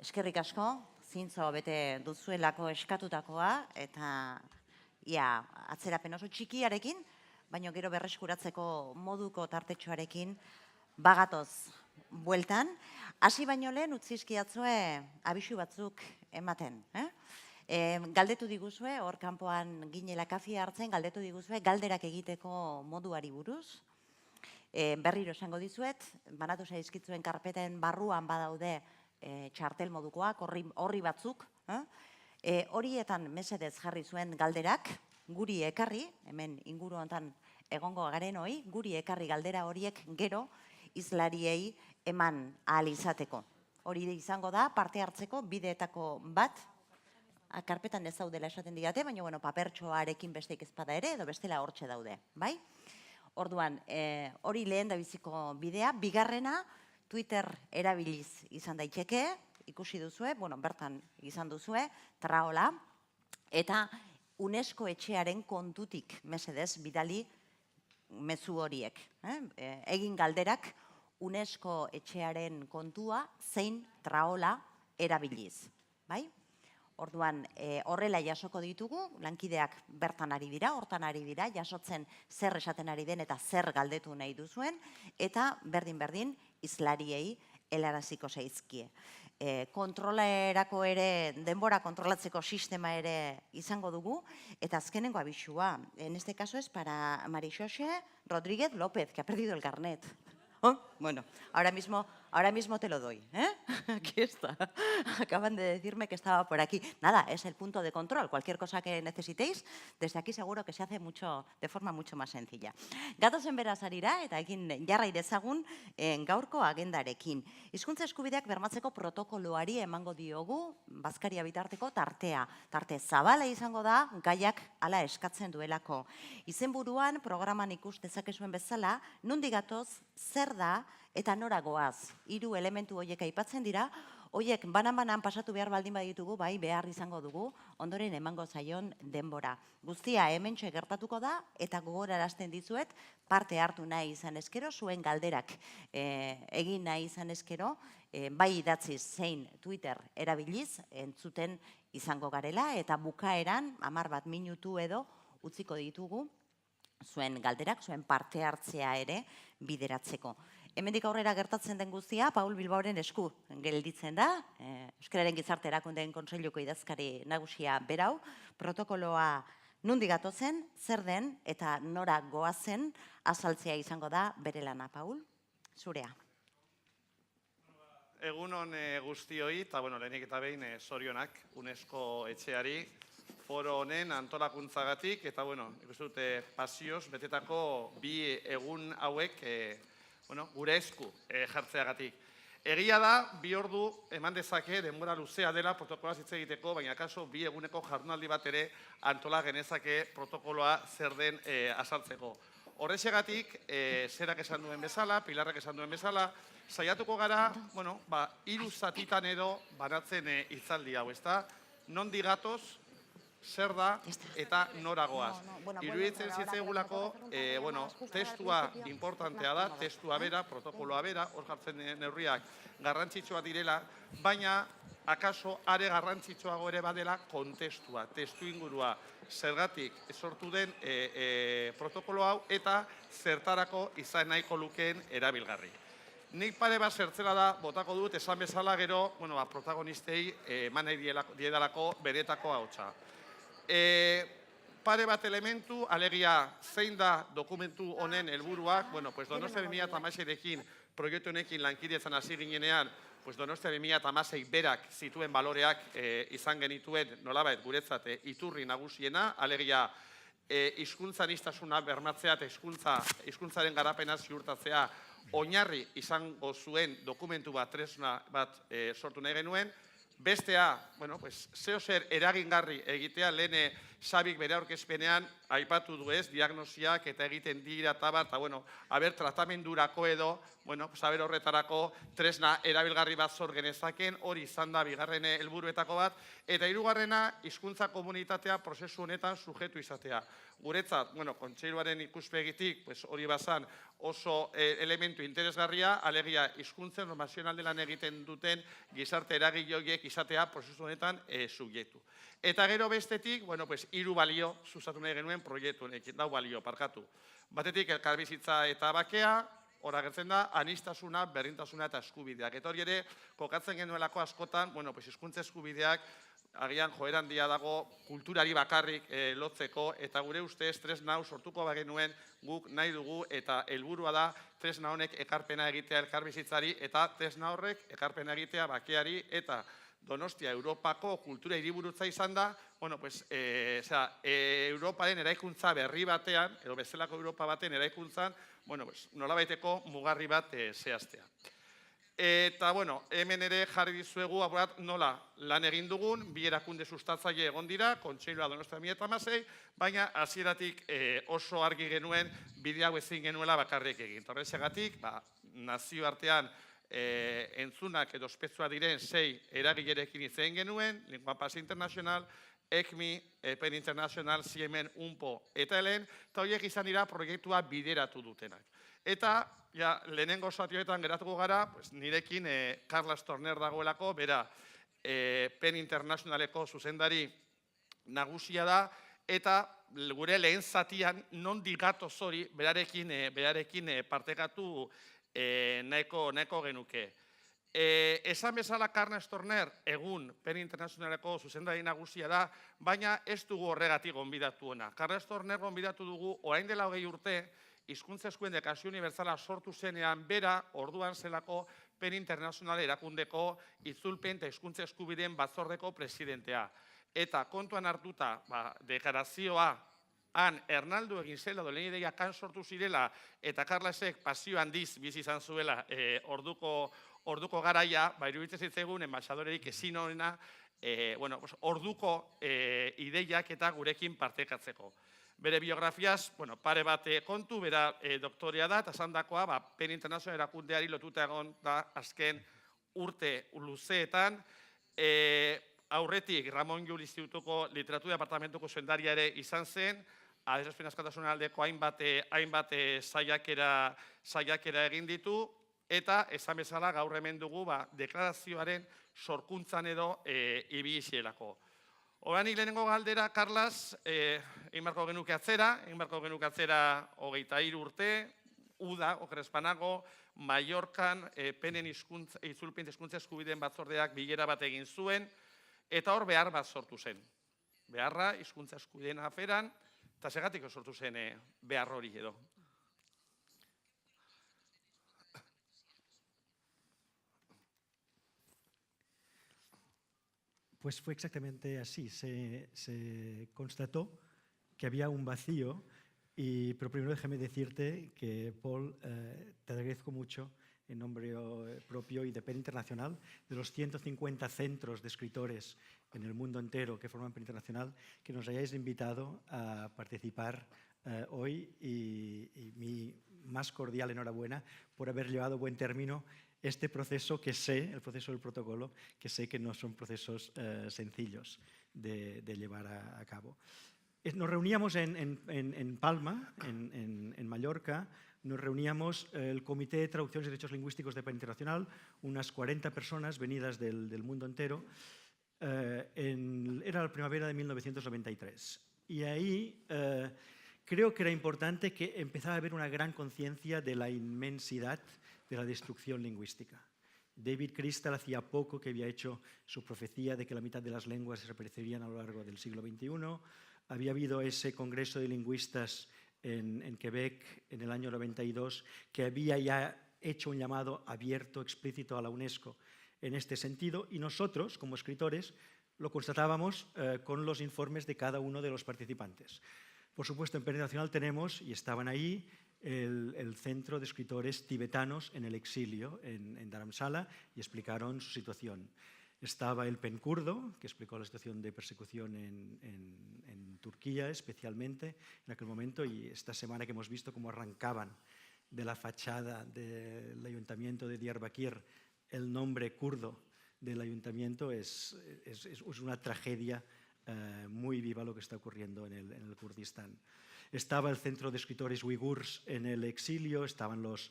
Eskerrik asko, zintzo bete duzuelako eskatutakoa, eta atzerapen oso txikiarekin, baina gero berreskuratzeko moduko tartetxoarekin bagatoz bueltan. Hasi baino lehen utzizkiatzue abisu batzuk ematen. Galdetu diguzue, hor kanpoan ginela kafia hartzen, galdetu diguzue galderak egiteko moduari buruz. Berriro esango dizuet, banatu zaizkitzuen karpeten barruan badaude txartel modukoak, horri batzuk. Horietan mesedez jarri zuen galderak, guri ekarri, hemen inguru honetan egongo garen hoi, guri ekarri galdera horiek gero izlariei eman ahal izateko. Hori izango da, parte hartzeko bideetako bat, karpetan ez daudela esaten digate, baina papertxoarekin besteik ezpada ere, edo bestela hortxe daude, bai? Orduan, hori lehen da biziko bidea, bigarrena, Twitter erabiliz izan daiteke, ikusi duzue, bertan izan duzue, traola, eta UNESCO etxearen kontutik, mesedez, bidali mezu horiek. Egin galderak UNESCO etxearen kontua zein traola erabiliz. Orduan, horrela jasoko ditugu, lankideak bertan ari dira, hortan ari dira, jasotzen zer esaten ari den eta zer galdetu nahi duzuen, eta berdin-berdin izlariei helaraziko zaizkie. Kontrolerako ere, denbora kontrolatzeko sistema ere izango dugu, eta azkenengo abisua. En este caso es para Marixoxe Rodríguez López, que ha perdido el carnet. Bueno, ahora mismo te lo doy. Aquí está. Acaban de decirme que estaba por aquí. Nada, es el punto de control. Cualquier cosa que necesitéis, desde aquí seguro que se hace de forma mucho más sencilla. Gatozen beraz arira, eta egin jarrai dezagun gaurko agendarekin. Hizkuntza eskubideak bermatzeko protokoloari emango diogu, bazkaria bitarteko tartea. Tarte zabala izango da, gaiak hala eskatzen duelako. Izenburuan, programan ikus dezakezuen bezala, nondik gatoz, zer da eta nora goaz. 3 elementu horiek aipatzen dira, horiek banan-banan pasatu behar baldin baditugu, bai behar izango dugu, ondoren emango zaion denbora. Guztia hementxe gertatuko da, eta gogorarazten dizuet, parte hartu nahi izan eskero, zuen galderak egin nahi izan eskero, bai idatziz zein Twitter erabiliz, entzuten izango garela, eta bukaeran, 10 minutu edo, utziko ditugu, zuen galderak, zuen parte hartzea ere bideratzeko. Hemendik aurrera gertatzen den guztia, Paul Bilbaoren esku gelditzen da, Euskararen Gizarte Erakundeen Kontseiluko idazkari nagusia berau, protokoloa nondik gatozen, zer den eta nora goazen azaltzea izango da bere lana. Paul, zurea. Egunon guztioi, eta lehenik eta behin zorionak UNESCO etxeari, foro honen antolakuntzagatik, eta ikusten dute pasioz betetako 2 egun hauek gure esku jartzeagatik. Egia da, 2 ordu eman dezake denbora luzea dela protokoloa hitz egiteko, baina kaso 2 eguneko jardunaldi bat ere antola genezake protokoloa zer den azaltzeko. Horrexegatik, zerak esan duen bezala, Pilarrak esan duen bezala, saiatuko gara, 3 zatitan edo banatzen hitzaldi hau, ezta? Nondik gatoz, zer da eta noragoaz. Iruditzen zitzaigulako, testua importantea da, testua bera, protokoloa bera, hor jartzen neurriak garrantzitsua direla, baina akaso are garrantzitsuago ere badela kontestua, testu ingurua, zergatik sortu den protokolo hau eta zertarako izan nahiko lukeen erabilgarri. Nik pare bat zertzela da, botako dut, esan bezala gero, protagonistei eman nahi diedalako benetako hautsa. Pare bat elementu, alegia zein da dokumentu honen helburuak, Donostia 2016-ekin, proiektu honekin lankidetzan hasi ginenean, Donostia 2016 berak zituen baloreak izan genituen nolabait guretzat iturri nagusiena, alegia hizkuntza aniztasuna bermatzea eta hizkuntzaren garapena ziurtatzea oinarri izango zuen dokumentu bat, tresna bat sortu nahi genuen. Bestea, zeo zer eragingarri egitea, lehen Xabik bere aurkezpenean aipatu du ez, diagnosiak eta egiten dira eta bar, eta bueno, haber tratamendurako edo, bueno, haber horretarako tresna erabilgarri bat zor genezaken, hori izan da bigarren helburuetako bat, eta hirugarrena hizkuntza komunitatea prozesu honetan sujetu izatea. Guretzat, bueno, kontseiluaren ikuspegitik, pues hori bazan oso elementu interesgarria, alegia hizkuntzen normazional delan egiten duten gizarte eragileek izatea prozesu honetan subjektu. Eta gero bestetik, bueno, pues 3 balio sustatu nahi genuen proiektu honekin, 4 balio parkatu. Batetik elkarbizitza eta bakea, hor agertzen da, aniztasuna, berdintasuna eta eskubideak. Eta hori ere, kokatzen genuelako askotan, bueno, pues hizkuntza eskubideak agian joeran handia dago kulturari bakarrik lotzeko, eta gure ustez tresna hau sortuko bagenuen guk nahi dugu, eta helburua da tresna honek ekarpena egitea elkarbizitzari, eta tresna horrek ekarpena egitea bakeari, eta Donostia Europako kultura hiriburutza izan da, bueno, pues, Europaren eraikuntza berri batean, edo bezalako Europa baten eraikuntzan, bueno, pues, nolabaiteko mugarri bat zehaztea. Eta, bueno, hemen ere jarri dizuegu apurat nola lan egin dugun, 2 erakunde sustatzaile egon dira, Kontseilua Donostia 2016, baina hasieratik oso argi genuen bide hau ezin genuela bakarrik egin. Horrexegatik, nazioartean entzunak edo ospetsua diren 6 eragilerekin izan genuen, Lingua Paz Internacional, ECMI, PEN International, CIEMEN, UNPO eta ELEN, eta horiek izan dira proiektua bideratu dutenak. Eta, lehenengo zatioetan geratuko gara, nirekin Carles Torner dagoelako, bera PEN Internationaleko zuzendari nagusia da, eta gure lehen zatian non digatoz hori berarekin partekatu nahiko genuke. Esan bezala Carles Torner egun PEN Internationaleko zuzendari nagusia da, baina ez dugu horregatik gonbidatu ona. Carles Torner gonbidatu dugu orain dela 20 urte, hizkuntza eskubideen deklarazio unibertsala sortu zenean bera orduan zelako PEN International erakundeko itzulpen eta hizkuntza eskubideen batzordeko presidentea. Eta kontuan hartuta, deklarazioa han Ernaldu egin zela, lehen ideiak han sortu zirela, eta Carlesek pasio handiz bizi izan zuela orduko garaia, iruditzen zitzaigun enbaxadorerik ezin honena, orduko ideiak eta gurekin partekatzeko. Bere biografiaz, pare bat kontu, bera doktorea da, eta zandakoa, PEN International erakundeari lotuta egon da azken urte luzeetan, aurretik Ramon Llull Institutuko Literatura Departamentuko zuendaria ere izan zen, adierazpen askatasunaren aldeko hainbat saiakera egin ditu, eta esan bezala gaur hemen dugu deklarazioaren sorkuntzan edo ibilizielako. Horanik lehenengo galdera, Carles, egin barko genuke atzera 23 urte, Uda, okerrezpanago, Mallorcan, PEN-en itzulpen hizkuntza eskubideen batzordeak bilera bat egin zuen, eta hor behar bat sortu zen. Beharra, hizkuntza eskubideen aferan, eta segatik sortu zen behar hori edo. Pues fue exactamente así. Se constató que había un vacío, pero primero déjame decirte que, Paul, te agradezco mucho en nombre propio y de PEN Internacional, de los 150 centros de escritores en el mundo entero que forman PEN Internacional, que nos hayáis invitado a participar hoy, y mi más cordial enhorabuena por haber llevado a buen término este proceso que sé, el proceso del protocolo, que sé que no son procesos sencillos de llevar a cabo. Nos reuníamos en Palma, en Mallorca, nos reuníamos el Comité de Traducciones y Derechos Lingüísticos de PEN Internacional, unas 40 personas venidas del mundo entero. Era la primavera de 1993. Y ahí creo que era importante que empezara a haber una gran conciencia de la inmensidad de la destrucción lingüística. David Crystal hacía poco que había hecho su profecía de que la mitad de las lenguas desaparecerían a lo largo del siglo XXI. Había habido ese congreso de lingüistas en Quebec en el año 92 que había ya hecho un llamado abierto, explícito a la UNESCO en este sentido, y nosotros, como escritores, lo constatábamos con los informes de cada uno de los participantes. Por supuesto, en PEN Internacional tenemos, y estaban ahí, el Centro de Escritores Tibetanos en el Exilio, en Dharamsala, y explicaron su situación. Estaba el PEN kurdo, que explicó la situación de persecución en Turquía especialmente en aquel momento, y esta semana que hemos visto cómo arrancaban de la fachada del ayuntamiento de Diyarbakir el nombre kurdo del ayuntamiento, es una tragedia muy viva lo que está ocurriendo en el Kurdistán. Estaba el centro de escritores uigurs en el exilio, estaban los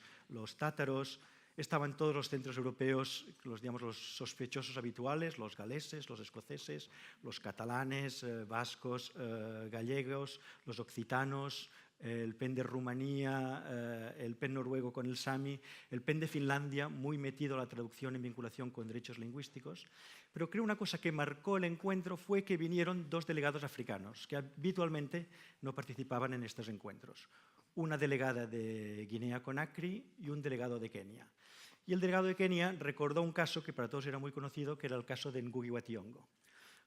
tátaros, estaban todos los centros europeos, los sospechosos habituales, los galeses, los escoceses, los catalanes, vascos, gallegos, los occitanos, el PEN de Rumanía, el PEN noruego con el Sami, el PEN de Finlandia, muy metido a la traducción en vinculación con derechos lingüísticos. Pero creo una cosa que marcó el encuentro fue que vinieron 2 delegados africanos que habitualmente no participaban en estos encuentros. Una delegada de Guinea-Conakry y un delegado de Kenia. Y el delegado de Kenia recordó un caso que para todos era muy conocido, que era el caso de Ngugi wa Thiong'o.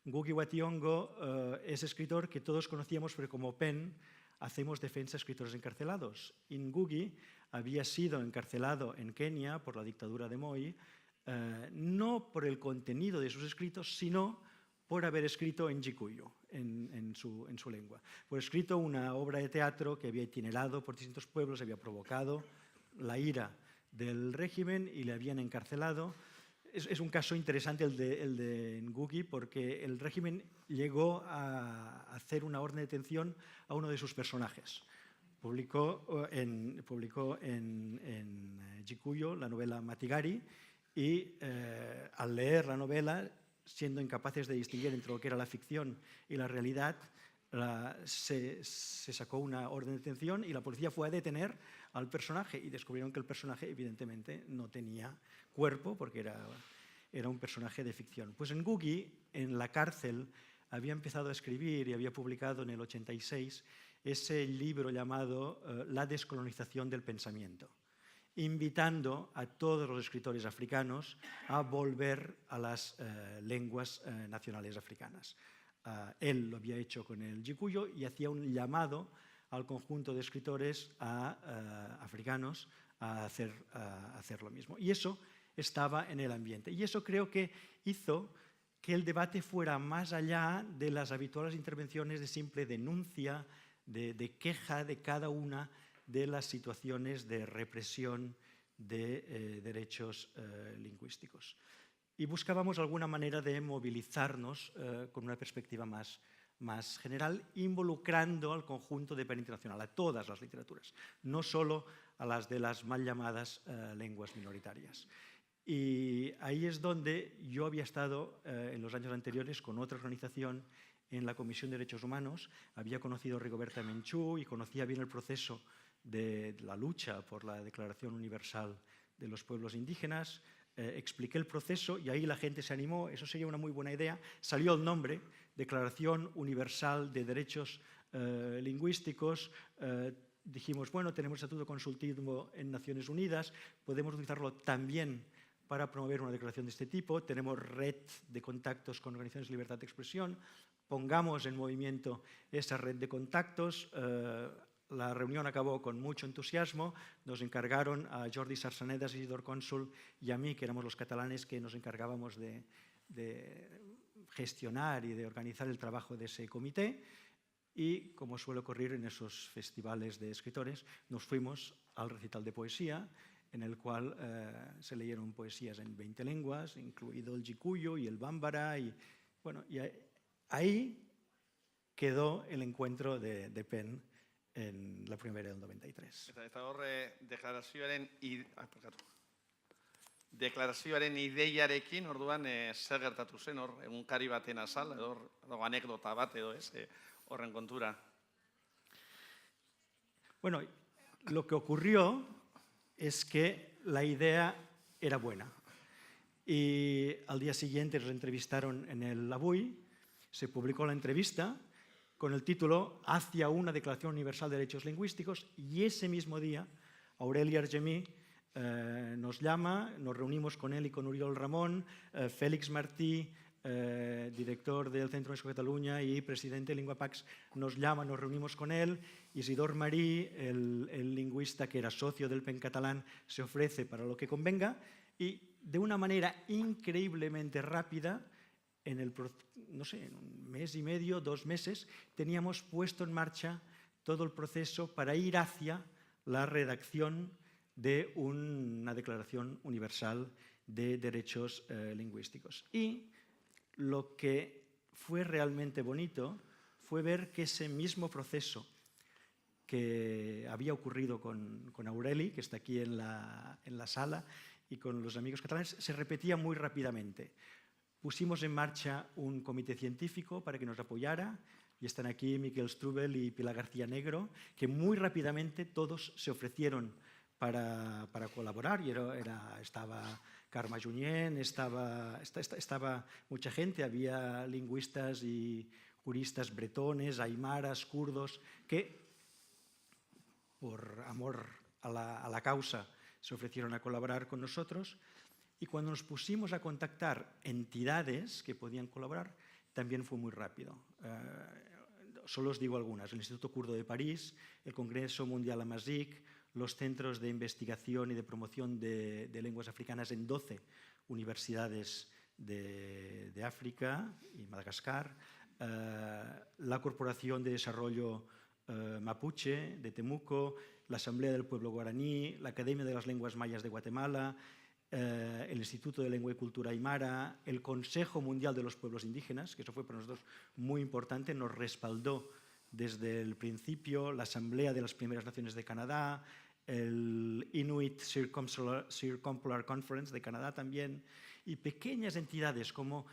Ngugi wa Thiong'o es escritor que todos conocíamos, pero como PEN hacemos defensa a escritores encarcelados. Y Ngugi había sido encarcelado en Kenia por la dictadura de Moi, no por el contenido de sus escritos, sino por haber escrito en Gikuyu, en su lengua. Por escrito una obra de teatro que había itinerado por distintos pueblos, había provocado la ira del régimen y le habían encarcelado. Es un caso interesante el de Ngugi, porque el régimen llegó a hacer una orden de detención a uno de sus personajes. Publicó en Gikuyu la novela Matigari y al leer la novela, siendo incapaces de distinguir entre lo que era la ficción y la realidad, se sacó una orden de detención y la policía fue a detener al personaje y descubrieron que el personaje evidentemente no tenía cuerpo porque era un personaje de ficción. Pues Ngugi en la cárcel había empezado a escribir y había publicado en el 86 ese libro llamado La descolonización del pensamiento, invitando a todos los escritores africanos a volver a las lenguas nacionales africanas. Él lo había hecho con el Gikuyu y hacía un llamado al conjunto de escritores africanos a hacer lo mismo. Y eso estaba en el ambiente. Y eso creo que hizo que el debate fuera más allá de las habituales intervenciones de simple denuncia, de queja de cada una de las situaciones de represión de derechos lingüísticos. Y buscábamos alguna manera de movilizarnos con una perspectiva más general, involucrando al conjunto de PEN internacional, a todas las literaturas, no solo a las de las mal llamadas lenguas minoritarias. Y ahí es donde yo había estado en los años anteriores con otra organización en la Comisión de Derechos Humanos, había conocido a Rigoberta Menchú y conocía bien el proceso de la lucha por la Declaración Universal de los Pueblos Indígenas. Expliqué el proceso y ahí la gente se animó, eso sería una muy buena idea. Salió el nombre, Declaración Universal de Derechos Lingüísticos. Dijimos, bueno, tenemos estatuto consultivo en Naciones Unidas, podemos utilizarlo también para promover una declaración de este tipo. Tenemos red de contactos con organizaciones de libertad de expresión, pongamos en movimiento esa red de contactos. La reunión acabó con mucho entusiasmo, nos encargaron a Jordi Sarsanedas, Isidor Cónsul y a mí, que éramos los catalanes que nos encargábamos de gestionar y de organizar el trabajo de ese comité, y como suele ocurrir en esos festivales de escritores, nos fuimos al recital de poesía, en el cual se leyeron poesías en 20 lenguas, incluido el Gikuyu y el Bambara, y ahí quedó el encuentro de PEN en la primavera del 93. Eta horre deklarazioaren ideiarekin, orduan, zer gertatu zen, egunkari baten azal, edo anekdota bat, edo ez, horren kontura. Bueno, lo que ocurrió es que la idea era buena. Y al día siguiente nos entrevistaron en el Avui, se publicó la entrevista con el título Hacia una Declaración Universal de Derechos Lingüísticos, y ese mismo día Aureli Argemí nos llama, nos reunimos con él y con Oriol Ramón, Félix Martí, director del Centro UNESCO Cataluña y presidente de Linguapax, nos llama, nos reunimos con él. Isidor Marí, el lingüista que era socio del PEN catalán, se ofrece para lo que convenga, y de una manera increíblemente rápida, en un mes y medio, 2 meses, teníamos puesto en marcha todo el proceso para ir hacia la redacción de una Declaración Universal de Derechos Lingüísticos. Y lo que fue realmente bonito fue ver que ese mismo proceso que había ocurrido con Aureli, que está aquí en la sala, y con los amigos catalanes, se repetía muy rápidamente. Pusimos en marcha un comité científico para que nos apoyara, y están aquí Miquel Strubel y Pilar García Negro, que muy rápidamente todos se ofrecieron para colaborar, y estaba Carme Junyent, estaba mucha gente, había lingüistas y juristas bretones, aymaras, kurdos, que por amor a la causa se ofrecieron a colaborar con nosotros, y cuando nos pusimos a contactar entidades que podían colaborar, también fue muy rápido. Solo os digo algunas: el Instituto Kurdo de París, el Congreso Mundial Amazigh, los centros de investigación y de promoción de lenguas africanas en 12 universidades de África y Madagascar, la Corporación de Desarrollo Mapuche de Temuco, la Asamblea del Pueblo Guaraní, la Academia de las Lenguas Mayas de Guatemala, el Instituto de Lengua y Cultura Aymara, el Consejo Mundial de los Pueblos Indígenas, que eso fue para nosotros muy importante, nos respaldó desde el principio, la Asamblea de las Primeras Naciones de Canadá, el Inuit Circumpolar Conference de Canadá también, y pequeñas entidades como,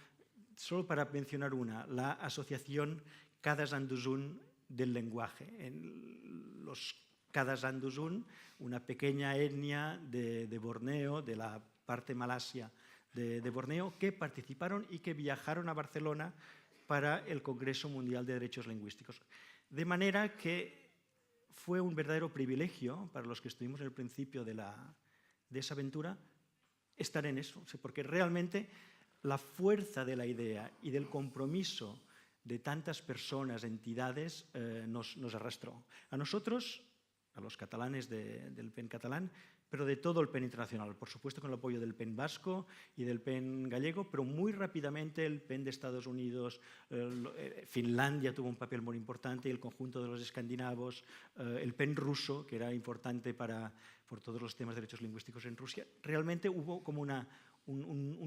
solo para mencionar una, la Asociación Kadazandusun del lenguaje. En los Kadazandusun, una pequeña etnia de Borneo, de la parte malasia de Borneo, que participaron y que viajaron a Barcelona para el Congreso Mundial de Derechos Lingüísticos. De manera que fue un verdadero privilegio para los que estuvimos en el principio de esa aventura estar en eso, porque realmente la fuerza de la idea y del compromiso de tantas personas, entidades, nos arrastró. A nosotros, a los catalanes del PEN catalán, pero de todo el PEN internacional, por supuesto con el apoyo del PEN vasco y del PEN gallego, pero muy rápidamente el PEN de Estados Unidos, Finlandia tuvo un papel muy importante, y el conjunto de los escandinavos, el PEN ruso, que era importante por todos los temas de derechos lingüísticos en Rusia. Realmente hubo como una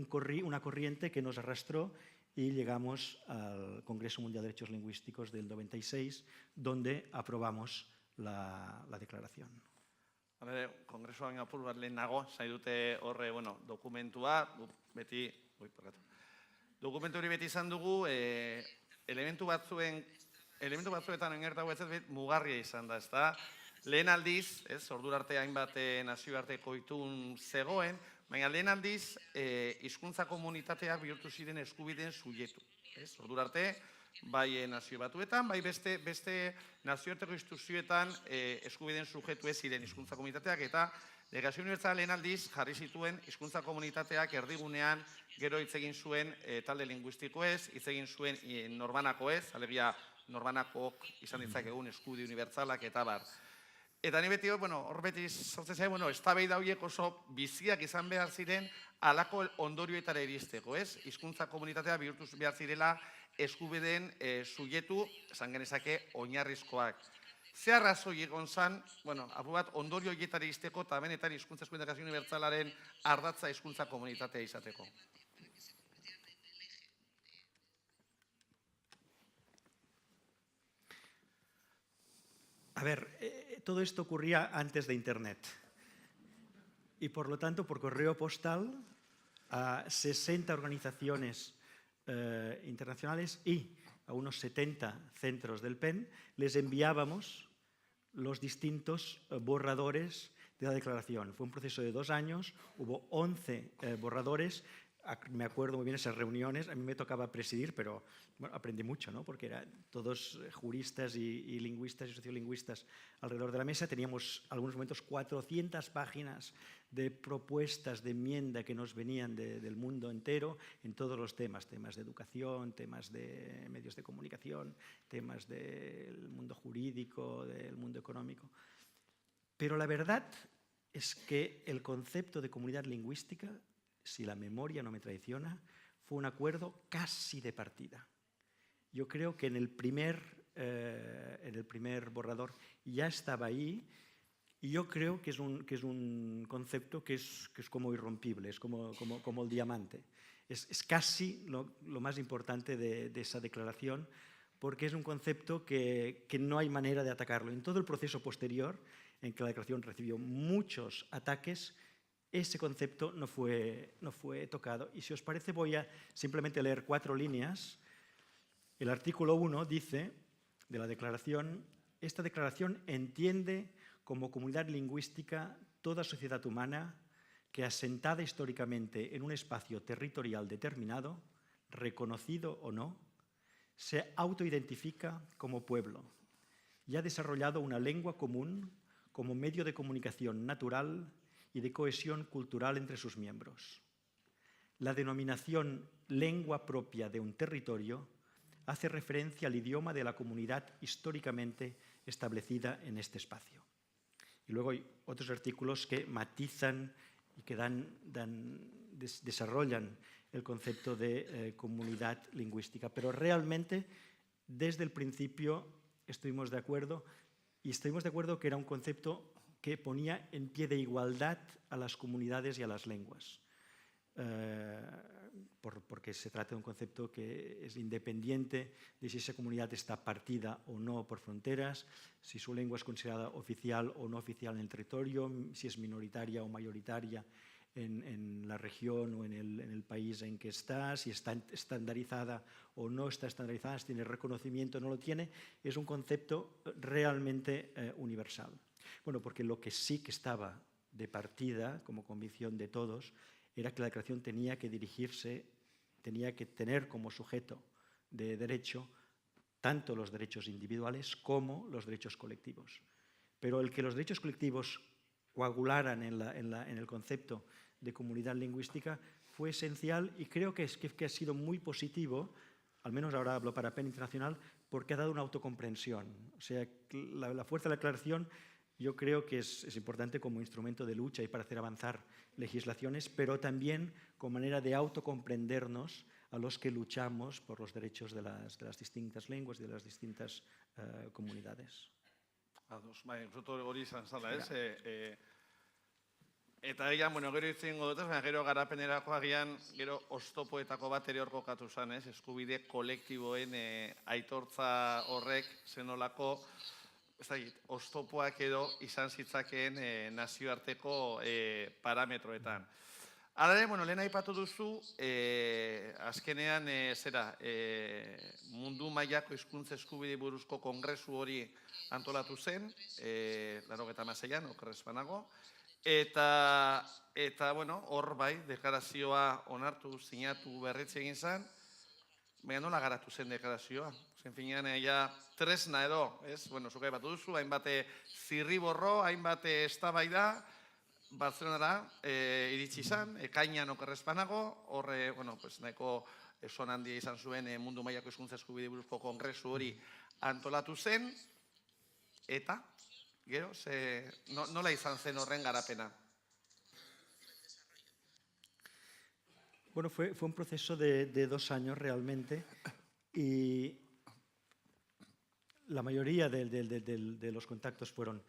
corriente que nos arrastró, y llegamos al Congreso Mundial de Derechos Lingüísticos del 96, donde aprobamos la declaración. Kongresuan apur bat lehenago, nahi dute horre, dokumentua, dokumentu hori beti izan dugu, elementu batzuetan engertago ez mugarria izan da, ezta? Lehen aldiz, ordura arte hainbat nazioarteko itun zegoen, baina lehen aldiz, hizkuntza komunitateak bihurtu ziren eskubideen subjektu. Ordura arte, bai nazio batuetan, bai beste nazioarteko instituzioetan eskubideen subjektu ez ziren hizkuntza komunitateak, eta Delegazio Unibertsala lehen aldiz jarri zituen hizkuntza komunitateak erdigunean, gero hitz egin zuen talde linguistikoez, hitz egin zuen norbanakoez, alegia norbanakook izan ditzakegun eskubide unibertsalak eta bar. Eta ni beti, hor beti sortzen zaigu, eztabaida horiek oso biziak izan behar ziren halako ondorioetara iristeko, ez? Hizkuntza komunitatea bihurtu behar zirela eskubideen subjektu, esan genezake, oinarrizkoak. Ze arrazoi egon zan, apu bat, ondorio horietara iristeko, eta benetan hizkuntza eskubideen unibertsalaren ardatza hizkuntza komunitatea izateko. A ver, todo esto ocurría antes de Internet, y por lo tanto por correo postal a 60 organizaciones internacionales y a unos 70 centros del PEN les enviábamos los distintos borradores de la declaración. Fue un proceso de 2 años, hubo 11 borradores. Me acuerdo muy bien esas reuniones, a mí me tocaba presidir, pero aprendí mucho, ¿no? Porque eran todos juristas y lingüistas y sociolingüistas alrededor de la mesa. Teníamos, en algunos momentos, 400 páginas de propuestas de enmienda que nos venían del mundo entero en todos los temas de educación, temas de medios de comunicación, temas del mundo jurídico, del mundo económico. Pero la verdad es que el concepto de comunidad lingüística si la memoria no me traiciona, fue un acuerdo casi de partida. Yo creo que en el primer borrador ya estaba ahí, y yo creo que es un concepto que es como irrompible, es como el diamante. Es casi lo más importante de esa declaración, porque es un concepto que no hay manera de atacarlo. En todo el proceso posterior, en que la declaración recibió muchos ataques, ese concepto no fue tocado. Y si os parece, voy a simplemente leer 4 líneas. El artículo 1 dice de la declaración: esta declaración entiende como comunidad lingüística toda sociedad humana que, asentada históricamente en un espacio territorial determinado, reconocido o no, se autoidentifica como pueblo y ha desarrollado una lengua común como medio de comunicación natural y de cohesión cultural entre sus miembros. La denominación lengua propia de un territorio hace referencia al idioma de la comunidad históricamente establecida en este espacio. Y luego hay otros artículos que matizan y que desarrollan el concepto de comunidad lingüística. Pero realmente, desde el principio, estuvimos de acuerdo, y estuvimos de acuerdo que era un concepto que ponía en pie de igualdad a las comunidades y a las lenguas. Porque se trata de un concepto que es independiente de si esa comunidad está partida o no por fronteras, si su lengua es considerada oficial o no oficial en el territorio, si es minoritaria o mayoritaria en la región o en el país en que está, si está estandarizada o no está estandarizada, si tiene reconocimiento o no lo tiene. Es un concepto realmente universal. Bueno, porque lo que sí que estaba de partida, como convicción de todos, era que la declaración tenía que dirigirse, tenía que tener como sujeto de derecho tanto los derechos individuales como los derechos colectivos. Pero el que los derechos colectivos coagularan en el concepto de comunidad lingüística fue esencial, y creo que ha sido muy positivo, al menos ahora hablo para PEN Internacional, porque ha dado una autocomprensión. O sea, la fuerza de la declaración yo creo que es importante como instrumento de lucha y para hacer avanzar legislaciones, pero también como manera de autocomprendernos a los que luchamos por los derechos de las distintas lenguas y de las distintas comunidades. Ados, bai, hori izan zala, ez? Eta egian, gero itzingo dutaz, baina gero garapenerako agian, gero oztopoetako bat ere hor kokatu zen, ez? Eskubide kolektiboen aitortza horrek zenolako, ez da, oztopoak edo izan zitzakeen nazioarteko parametroetan. Hala ere, lehen aipatu duzu, azkenean, mundu mailako hizkuntza eskubide buruzko kongresu hori antolatu zen, 96an, okerrez banago, eta hor bai, deklarazioa onartu, sinatu, berritze egin zen, baina nola garatu zen deklarazioa? Zen finean, tresna edo, ez? Zuk aipatu duzu, hainbat zirriborro, hainbat eztabaida, Bartzelonara iritsi izan, ekainean okerrez banago, horre, nahiko son handia izan zuen mundu mailako hizkuntza eskubide buruzko kongresu hori antolatu zen, eta, gero, nola izan zen horren garapena? Bueno, fue un proceso de 2 años realmente, y la mayoría de los contactos fueron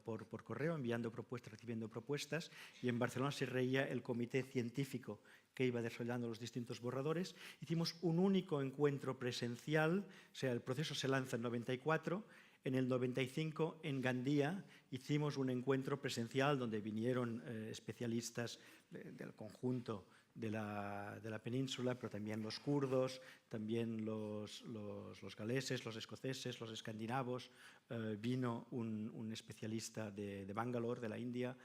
por correo, enviando propuestas, recibiendo propuestas, y en Barcelona se reía el comité científico que iba desarrollando los distintos borradores. Hicimos un único encuentro presencial, o sea, el proceso se lanza en 94, en el 95 en Gandía hicimos un encuentro presencial donde vinieron especialistas del conjunto de la península, pero también los kurdos, también los galeses, los escoceses, los escandinavos. Vino un especialista de Bangalore, de la India.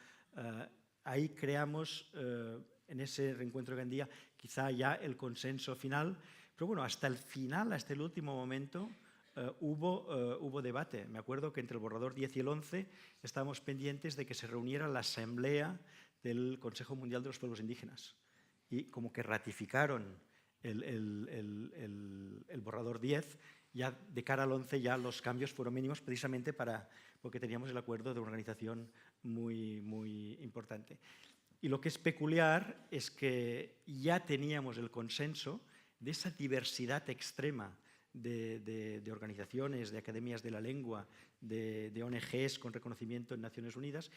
Ahí creamos, en ese reencuentro de Gandía, quizá ya el consenso final. Pero bueno, hasta el final, hasta el último momento, hubo debate. Me acuerdo que entre el borrador 10 y el 11 estábamos pendientes de que se reuniera la Asamblea del Consejo Mundial de los Pueblos Indígenas. Y como que ratificaron el borrador 10, ya de cara al 11 ya los cambios fueron mínimos, precisamente porque teníamos el acuerdo de una organización muy, muy importante. Y lo que es peculiar es que ya teníamos el consenso de esa diversidad extrema de organizaciones, de academias de la lengua, de ONGs con reconocimiento en Naciones Unidas.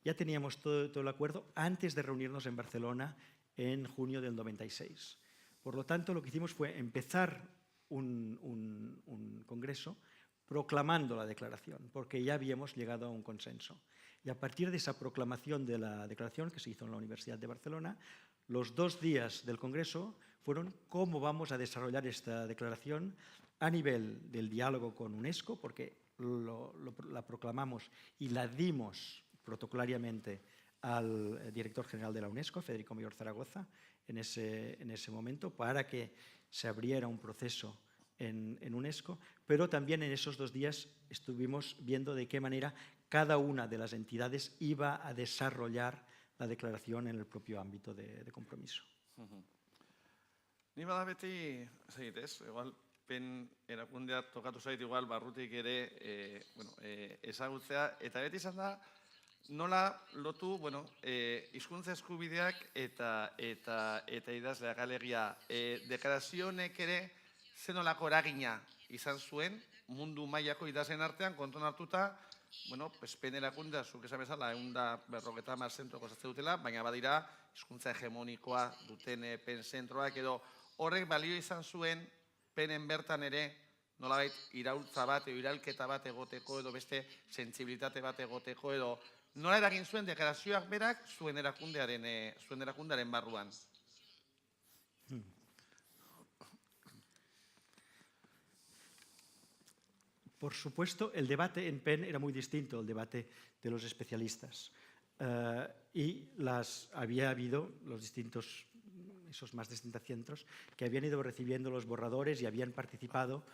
Ya teníamos todo el acuerdo antes de reunirnos en Barcelona en junio del 96. Por lo tanto, lo que hicimos fue empezar un congreso proclamando la declaración, porque ya habíamos llegado a un consenso. Y a partir de esa proclamación de la declaración, que se hizo en la Universidad de Barcelona, los 2 días del congreso fueron cómo vamos a desarrollar esta declaración a nivel del diálogo con UNESCO, porque la proclamamos y la dimos protocolariamente al director general de la UNESCO, Federico Mayor Zaragoza, en ese momento, para que se abriera un proceso en UNESCO, pero también en esos 2 días estuvimos viendo de qué manera cada una de las entidades iba a desarrollar la declaración en el propio ámbito de compromiso. Ni bada beti, segitez, igual, pen erakundea tokatu zait, igual, barrutik ere, ezagutzea, eta beti izan da, nola lotu, hizkuntza eskubideak eta idazleak alegia. Deklarazionek ere, zenolako eragina izan zuen, mundu mailako idazleen artean, konton hartuta, pen erakundea, zuk esan bezala, 150 zentroko osatzen dutela, baina badira, hizkuntza hegemonikoa duten pen zentroak, edo horrek balio izan zuen, penen bertan ere, nolabait, iraultza bat, edo iralketa bat egoteko, edo beste sentsibilitate bat egoteko, edo nola eragin zuen deklarazioak berak zuen erakundearen barruan. Por supuesto, el debate en PEN era muy distinto al debate de los especialistas. Y había habido esos más de 60 centros que habían ido recibiendo los borradores y habían participado,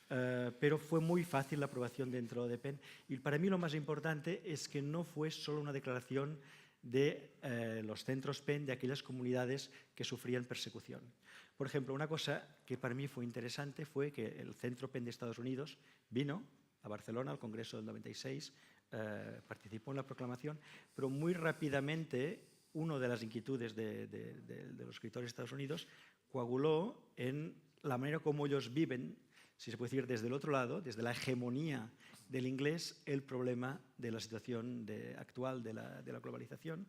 pero fue muy fácil la aprobación dentro de PEN. Y para mí lo más importante es que no fue solo una declaración de los centros PEN, de aquellas comunidades que sufrían persecución. Por ejemplo, una cosa que para mí fue interesante fue que el Centro PEN de Estados Unidos vino a Barcelona al Congreso del 96, participó en la proclamación, pero muy rápidamente una de las inquietudes de los escritores de Estados Unidos coaguló en la manera como ellos viven, si se puede decir desde el otro lado, desde la hegemonía del inglés, el problema de la situación actual de la globalización,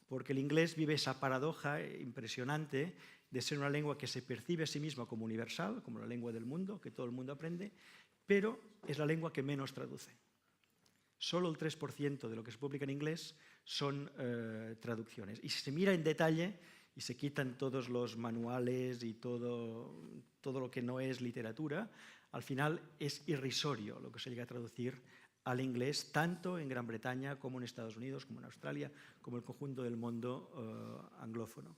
porque el inglés vive esa paradoja impresionante de ser una lengua que se percibe a sí misma como universal, como la lengua del mundo, que todo el mundo aprende, pero es la lengua que menos traduce. Solo el 3% de lo que se publica en inglés son traducciones. Y si se mira en detalle y se quitan todos los manuales y todo lo que no es literatura, al final es irrisorio lo que se llega a traducir al inglés, tanto en Gran Bretaña como en Estados Unidos, como en Australia, como en el conjunto del mundo anglófono.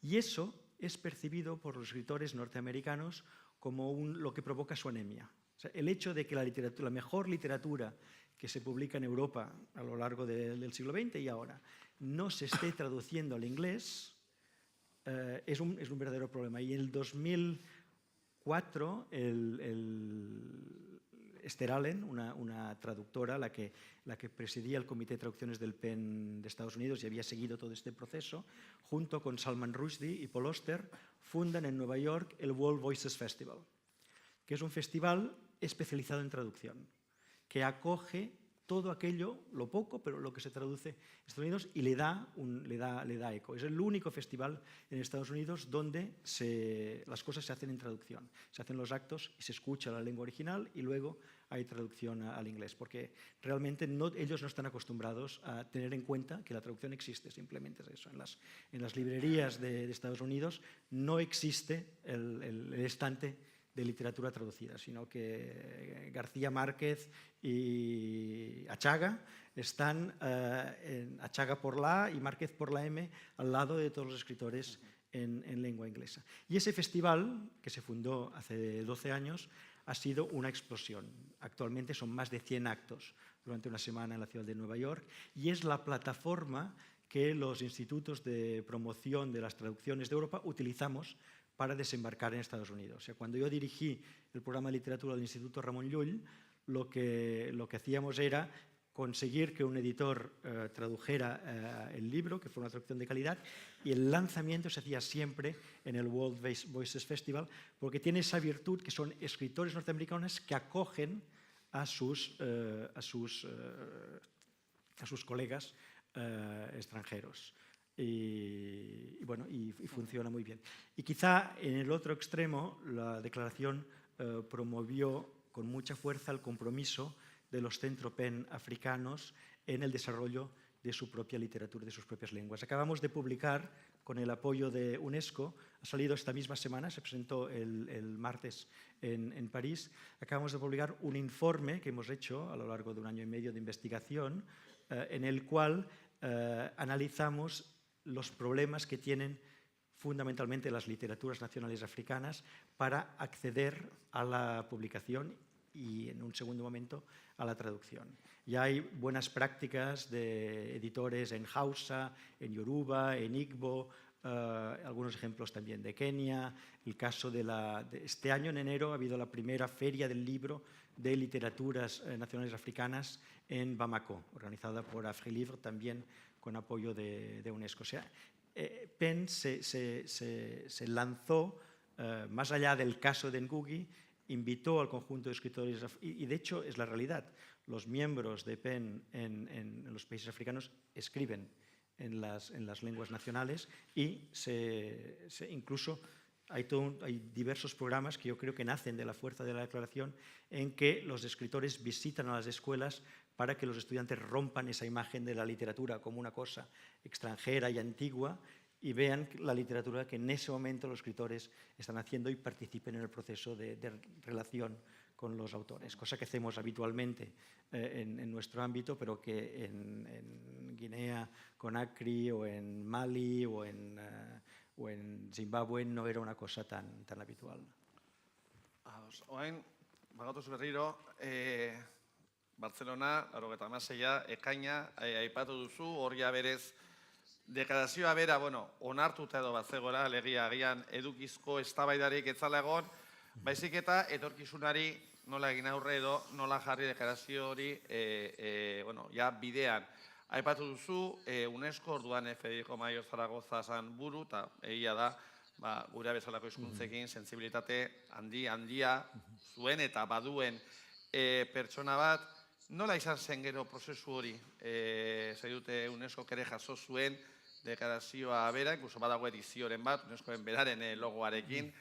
Y eso es percibido por los escritores norteamericanos como lo que provoca su anemia. O sea, el hecho de que la mejor literatura que se publica en Europa a lo largo del siglo XX y ahora no se esté traduciendo al inglés es un verdadero problema. Y en el 2004, Esther Allen, una traductora, la que presidía el Comité de Traducciones del PEN de Estados Unidos y había seguido todo este proceso, junto con Salman Rushdie y Paul Auster, fundan en Nueva York el World Voices Festival, que es un festival especializado en traducción, que acoge todo aquello, lo poco, pero lo que se traduce en Estados Unidos y le da eco. Es el único festival en Estados Unidos donde las cosas se hacen en traducción. Se hacen los actos y se escucha la lengua original y luego hay traducción al inglés, porque realmente ellos no están acostumbrados a tener en cuenta que la traducción existe, simplemente es eso. En las librerías de Estados Unidos no existe el estante de literatura traducida, sino que García Márquez y Achaga están Achaga por la A y Márquez por la M al lado de todos los escritores en lengua inglesa. Y ese festival, que se fundó hace 12 años, ha sido una explosión. Actualmente son más de 100 actos durante una semana en la ciudad de Nueva York y es la plataforma que los institutos de promoción de las traducciones de Europa utilizamos para desembarcar en Estados Unidos. O sea, cuando yo dirigí el programa de literatura del Instituto Ramon Llull, lo que hacíamos era conseguir que un editor tradujera el libro, que fue una traducción de calidad, y el lanzamiento se hacía siempre en el World Voices Festival, porque tiene esa virtud que son escritores norteamericanos que acogen a sus colegas extranjeros. Y funciona muy bien. Y quizá en el otro extremo, la declaración promovió con mucha fuerza el compromiso de los centro-pen africanos en el desarrollo de su propia literatura, de sus propias lenguas. Acabamos de publicar, con el apoyo de UNESCO, ha salido esta misma semana, se presentó el martes en París, acabamos de publicar un informe que hemos hecho a lo largo de 1 año y medio de investigación, en el cual analizamos los problemas que tienen fundamentalmente las literaturas nacionales africanas para acceder a la publicación y, en un segundo momento, a la traducción. Ya hay buenas prácticas de editores en Hausa, en Yoruba, en Igbo, algunos ejemplos también de Kenia. El caso de este año, en enero, ha habido la primera feria del libro de literaturas nacionales africanas en Bamako, organizada por AfriLivre, también con apoyo de UNESCO. O sea, PEN se lanzó, más allá del caso de Ngugi, invitó al conjunto de escritores, y de hecho es la realidad, los miembros de PEN en los países africanos escriben en las lenguas nacionales y incluso hay diversos programas que yo creo que nacen de la fuerza de la declaración, en que los escritores visitan a las escuelas para que los estudiantes rompan esa imagen de la literatura como una cosa extranjera y antigua y vean la literatura que en ese momento los escritores están haciendo y participen en el proceso de relación con los autores, cosa que hacemos habitualmente en nuestro ámbito, pero que en Guinea, Conakry, o en Mali, o en Zimbabue no era una cosa tan habitual. Oain, bagatoz berriro, Barcelona, 96a, ekaina, aipatu duzu, hori berez, deklarazioa bera, onartuta edo batzegora, alegia agian edukizko eztabaidarik etzala egon, baizik eta etorkizunari nola egin aurre edo nola jarri deklarazio hori ja bidean. Aipatu duzu, UNESCO orduan Federico Mayor Zaragoza zan buru, eta egia da, gure bezalako hizkuntzekin sentsibilitate handia zuen eta baduen pertsona bat, nola izan zen gero prozesu hori? Zai dute UNESCO ere jaso zuen deklarazioa bera, incluso badago edizioren bat, UNESCOen beraren logoarekin,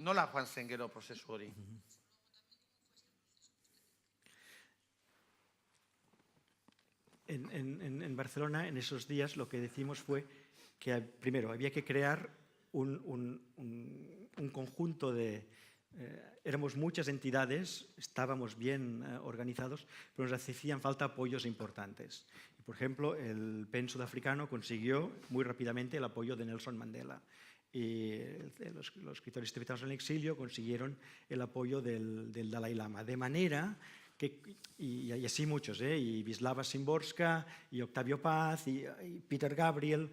nola joan zen gero prozesu hori? En Barcelona, en esos días, lo que decimos fue que, primero, había que crear un conjunto de... éramos muchas entidades, estábamos bien organizados, pero nos hacían falta apoyos importantes. Y, por ejemplo, el PEN sudafricano consiguió muy rápidamente el apoyo de Nelson Mandela. Y los escritores tibetanos en el exilio consiguieron el apoyo del Dalai Lama. De manera que, y así muchos, y Wisława Szymborska, y Octavio Paz, y Peter Gabriel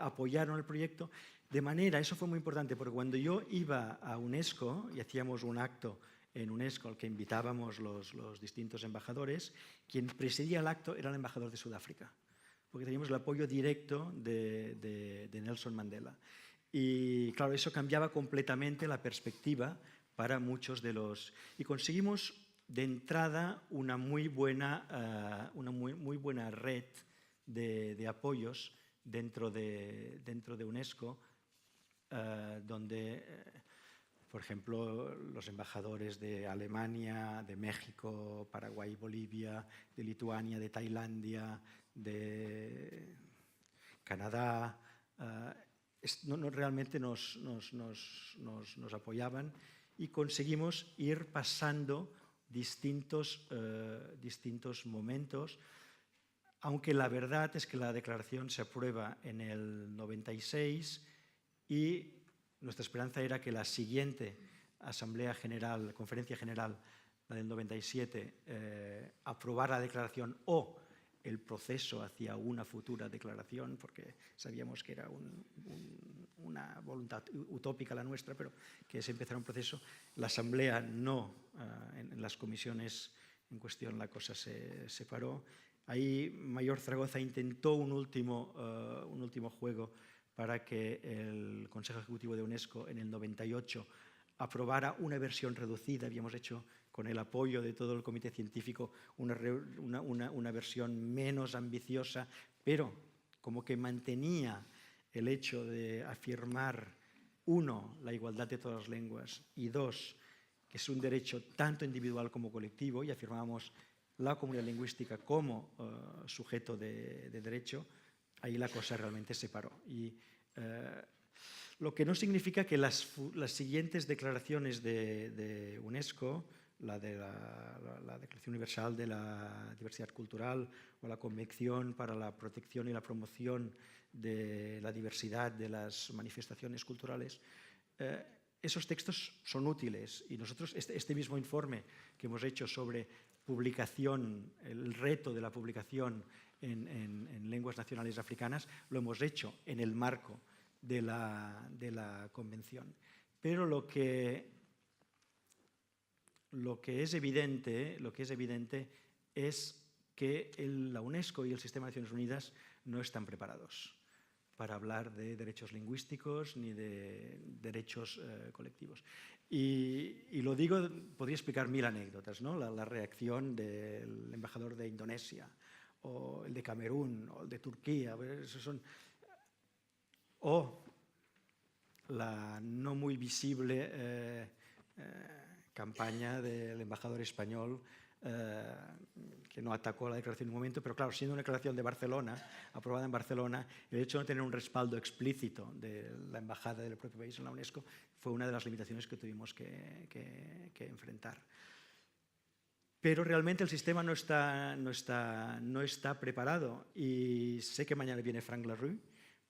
apoyaron el proyecto. De manera, eso fue muy importante, porque cuando yo iba a UNESCO y hacíamos un acto en UNESCO al que invitábamos los distintos embajadores, quien presidía el acto era el embajador de Sudáfrica, porque teníamos el apoyo directo de Nelson Mandela. Y claro, eso cambiaba completamente la perspectiva para muchos de los... Y conseguimos de entrada una muy buena red de apoyos dentro de UNESCO, donde, por ejemplo, los embajadores de Alemania, de México, Paraguay, Bolivia, de Lituania, de Tailandia, de Canadá, realmente nos apoyaban y conseguimos ir pasando distintos momentos, aunque la verdad es que la declaración se aprueba en el 96 y nuestra esperanza era que la siguiente Asamblea General, Conferencia General, la del 97, aprobara la declaración o el proceso hacia una futura declaración, porque sabíamos que era una voluntad utópica la nuestra, pero que se empezara un proceso. La Asamblea no, en las comisiones en cuestión la cosa se separó. Ahí Mayor Zaragoza intentó un último juego para que el Consejo Ejecutivo de UNESCO en el 98 aprobara una versión reducida. Habíamos hecho, con el apoyo de todo el comité científico, una versión menos ambiciosa, pero como que mantenía el hecho de afirmar, uno, la igualdad de todas las lenguas, y dos, que es un derecho tanto individual como colectivo, y afirmábamos la comunidad lingüística como sujeto de derecho. Ahí la cosa realmente se paró. Y lo que no significa que las siguientes declaraciones de UNESCO, la de la Declaración Universal de la Diversidad Cultural o la Convención para la Protección y la Promoción de la Diversidad de las Manifestaciones Culturales, esos textos son útiles. Y nosotros, este mismo informe que hemos hecho sobre publicación, el reto de la publicación en lenguas nacionales africanas, lo hemos hecho en el marco de la Convención. Pero lo que es evidente es que la UNESCO y el Sistema de Naciones Unidas no están preparados para hablar de derechos lingüísticos ni de derechos colectivos. Y lo digo, podría explicar mil anécdotas, ¿no? La reacción del embajador de Indonesia, o el de Camerún, o el de Turquía, o la no muy visible campaña del embajador español, que no atacó la declaración en un momento, pero claro, siendo una declaración de Barcelona, aprobada en Barcelona, el hecho de no tener un respaldo explícito de la embajada del propio país en la UNESCO fue una de las limitaciones que tuvimos que enfrentar. Pero realmente el sistema no está preparado, y sé que mañana viene Frank Larue.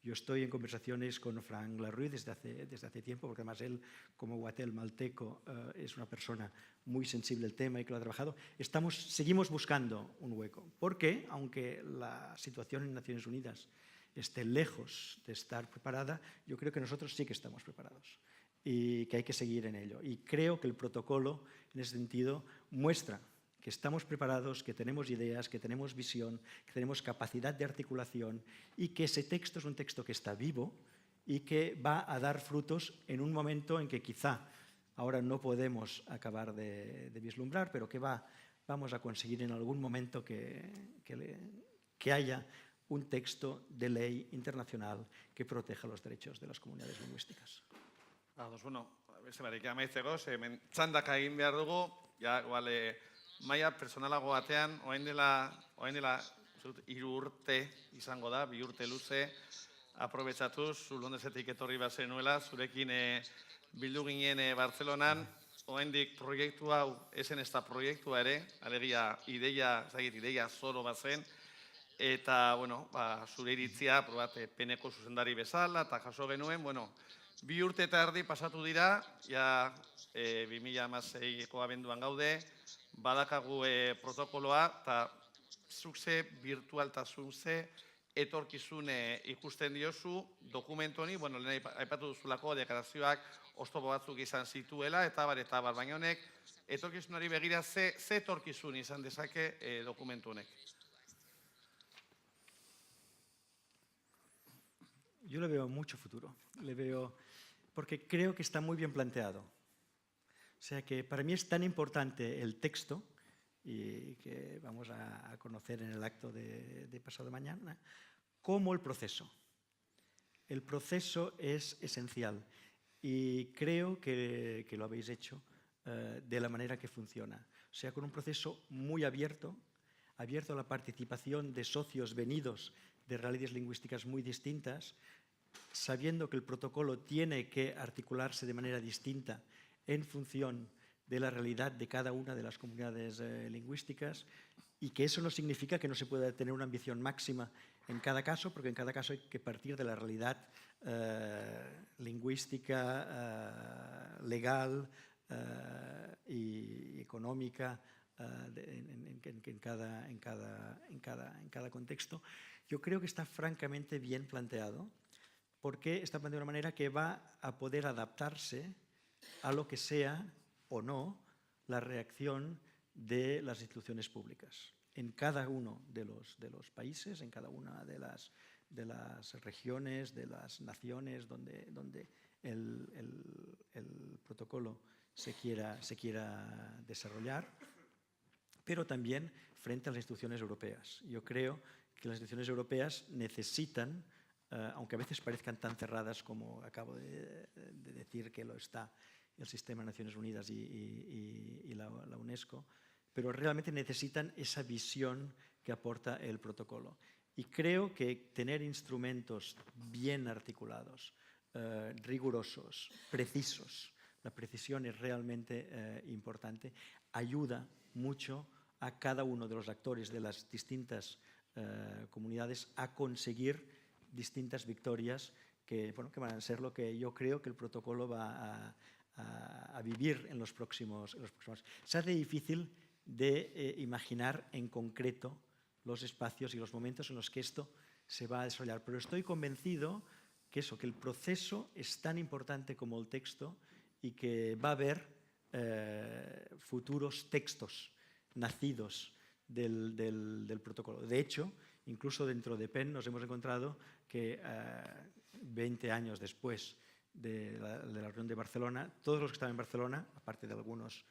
Yo estoy en conversaciones con Frank Larue desde hace tiempo, porque además él, como guatemalteco, es una persona muy sensible al tema y que lo ha trabajado. Seguimos buscando un hueco, porque aunque la situación en Naciones Unidas esté lejos de estar preparada, yo creo que nosotros sí que estamos preparados y que hay que seguir en ello. Y creo que el protocolo, en ese sentido, muestra que estamos preparados, que tenemos ideas, que tenemos visión, que tenemos capacidad de articulación, y que ese texto es un texto que está vivo y que va a dar frutos en un momento en que quizá ahora no podemos acabar de vislumbrar, pero que vamos a conseguir en algún momento que haya un texto de ley internacional que proteja los derechos de las comunidades lingüísticas. Beste barik amaitzeko, hemen txandaka egin behar dugu, ja, maila personalago batean, orain dela 3 urte izango da, 2 urte luze, aprobetxatuz, zu Londosetik etorri bazenuela, zurekin bildu ginen Bartzelonan, oraindik proiektu hau, esen ez da proiektua ere, alegia ideia zoro bazen, eta, zure iritzia, peneko zuzendari bezala, eta jaso genuen, 2 urte eta erdi pasatu dira, ja 2016ko abenduan gaude, badakagu protokoloa, eta zuk ze virtualtasun ze etorkizun ikusten diozu dokumentu honi, lehen aipatu duzulako deklarazioak oztopo batzuk izan zituela, eta bar, baina honek etorkizunari begira ze etorkizun izan dezake dokumentu honek? Yo le veo mucho futuro, porque creo que está muy bien planteado. O sea que para mí es tan importante el texto, y que vamos a conocer en el acto de pasado mañana, como el proceso. El proceso es esencial, y creo que lo habéis hecho de la manera que funciona. O sea, con un proceso muy abierto a la participación de socios venidos de realidades lingüísticas muy distintas, sabiendo que el protocolo tiene que articularse de manera distinta en función de la realidad de cada una de las comunidades lingüísticas, y que eso no significa que no se pueda tener una ambición máxima en cada caso, porque en cada caso hay que partir de la realidad lingüística, legal y económica en cada contexto. Yo creo que está francamente bien planteado, porque está planteado de una manera que va a poder adaptarse a lo que sea o no la reacción de las instituciones públicas. en cada uno de los países, en cada una de las regiones, de las naciones donde el protocolo se quiera desarrollar, pero también frente a las instituciones europeas. Yo creo que las instituciones europeas necesitan, aunque a veces parezcan tan cerradas como acabo de decir que lo está el Sistema de Naciones Unidas y la UNESCO, pero realmente necesitan esa visión que aporta el protocolo. Y creo que tener instrumentos bien articulados, rigurosos, precisos, la precisión es realmente importante, ayuda mucho a cada uno de los actores de las distintas comunidades a conseguir distintas victorias que van a ser lo que yo creo que el protocolo va a vivir en los próximos años. Se hace difícil de imaginar en concreto los espacios y los momentos en los que esto se va a desarrollar, pero estoy convencido que el proceso es tan importante como el texto y que va a haber futuros textos nacidos del protocolo. De hecho, incluso dentro de PEN nos hemos encontrado que 20 años después de la reunión de Barcelona, todos los que estaban en Barcelona, aparte de algunos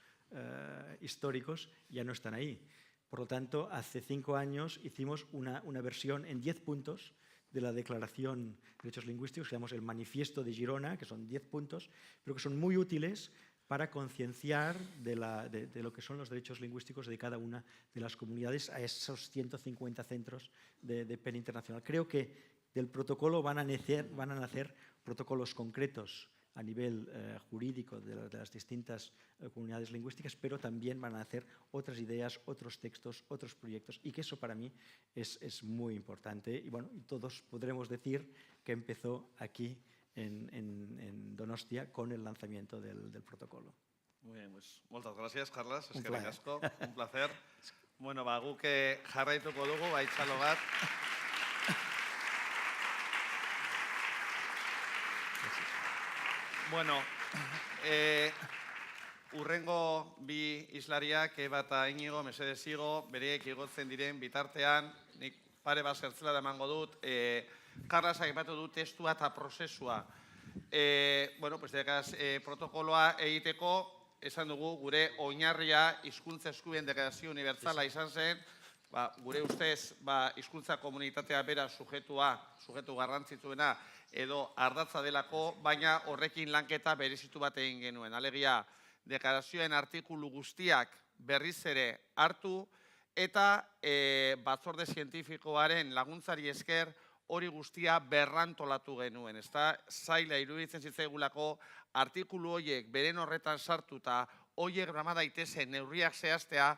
históricos, ya no están ahí. Por lo tanto, hace 5 años hicimos una versión en 10 puntos de la Declaración de Derechos Lingüísticos, que llamamos el Manifiesto de Girona, que son 10 puntos, pero que son muy útiles para concienciar de lo que son los derechos lingüísticos de cada una de las comunidades a esos 150 centros de PEN internacional. Creo que del protocolo van a nacer protocolos concretos a nivel jurídico de las distintas comunidades lingüísticas, pero también van a nacer otras ideas, otros textos, otros proyectos, y que eso para mí es muy importante. Y bueno, todos podremos decir que empezó aquí en Donostia con el lanzamiento del protocolo. Muy bien, pues moltes gràcies, Carles, Un eskerrik plaer. asko, un placer. Bueno, guk jarraituko dugu, itxalo bat. Bueno, urrengo bi islariak, Eba eta Inigo, mesedez igo, bereek igotzen diren bitartean, nik pare bat zertzela emango dut, Carles aipatu du testua eta prozesua. Bueno, pues protokoloa egiteko, esan dugu, gure oinarria hizkuntza eskubideen deklarazio unibertsala izan zen, gure ustez hizkuntza komunitatea bera sujetu garrantzitsuena edo ardatza delako, baina horrekin lanketa berezitu bat egin genuen. Alegia, deklarazioen artikulu guztiak berriz ere hartu eta batzorde zientifikoaren laguntzari esker hori guztia berrantolatu genuen. Zaila iruditzen zitzaigulako artikulu horiek beren horretan sartu eta horiek grama daitezen neurriak zehaztea,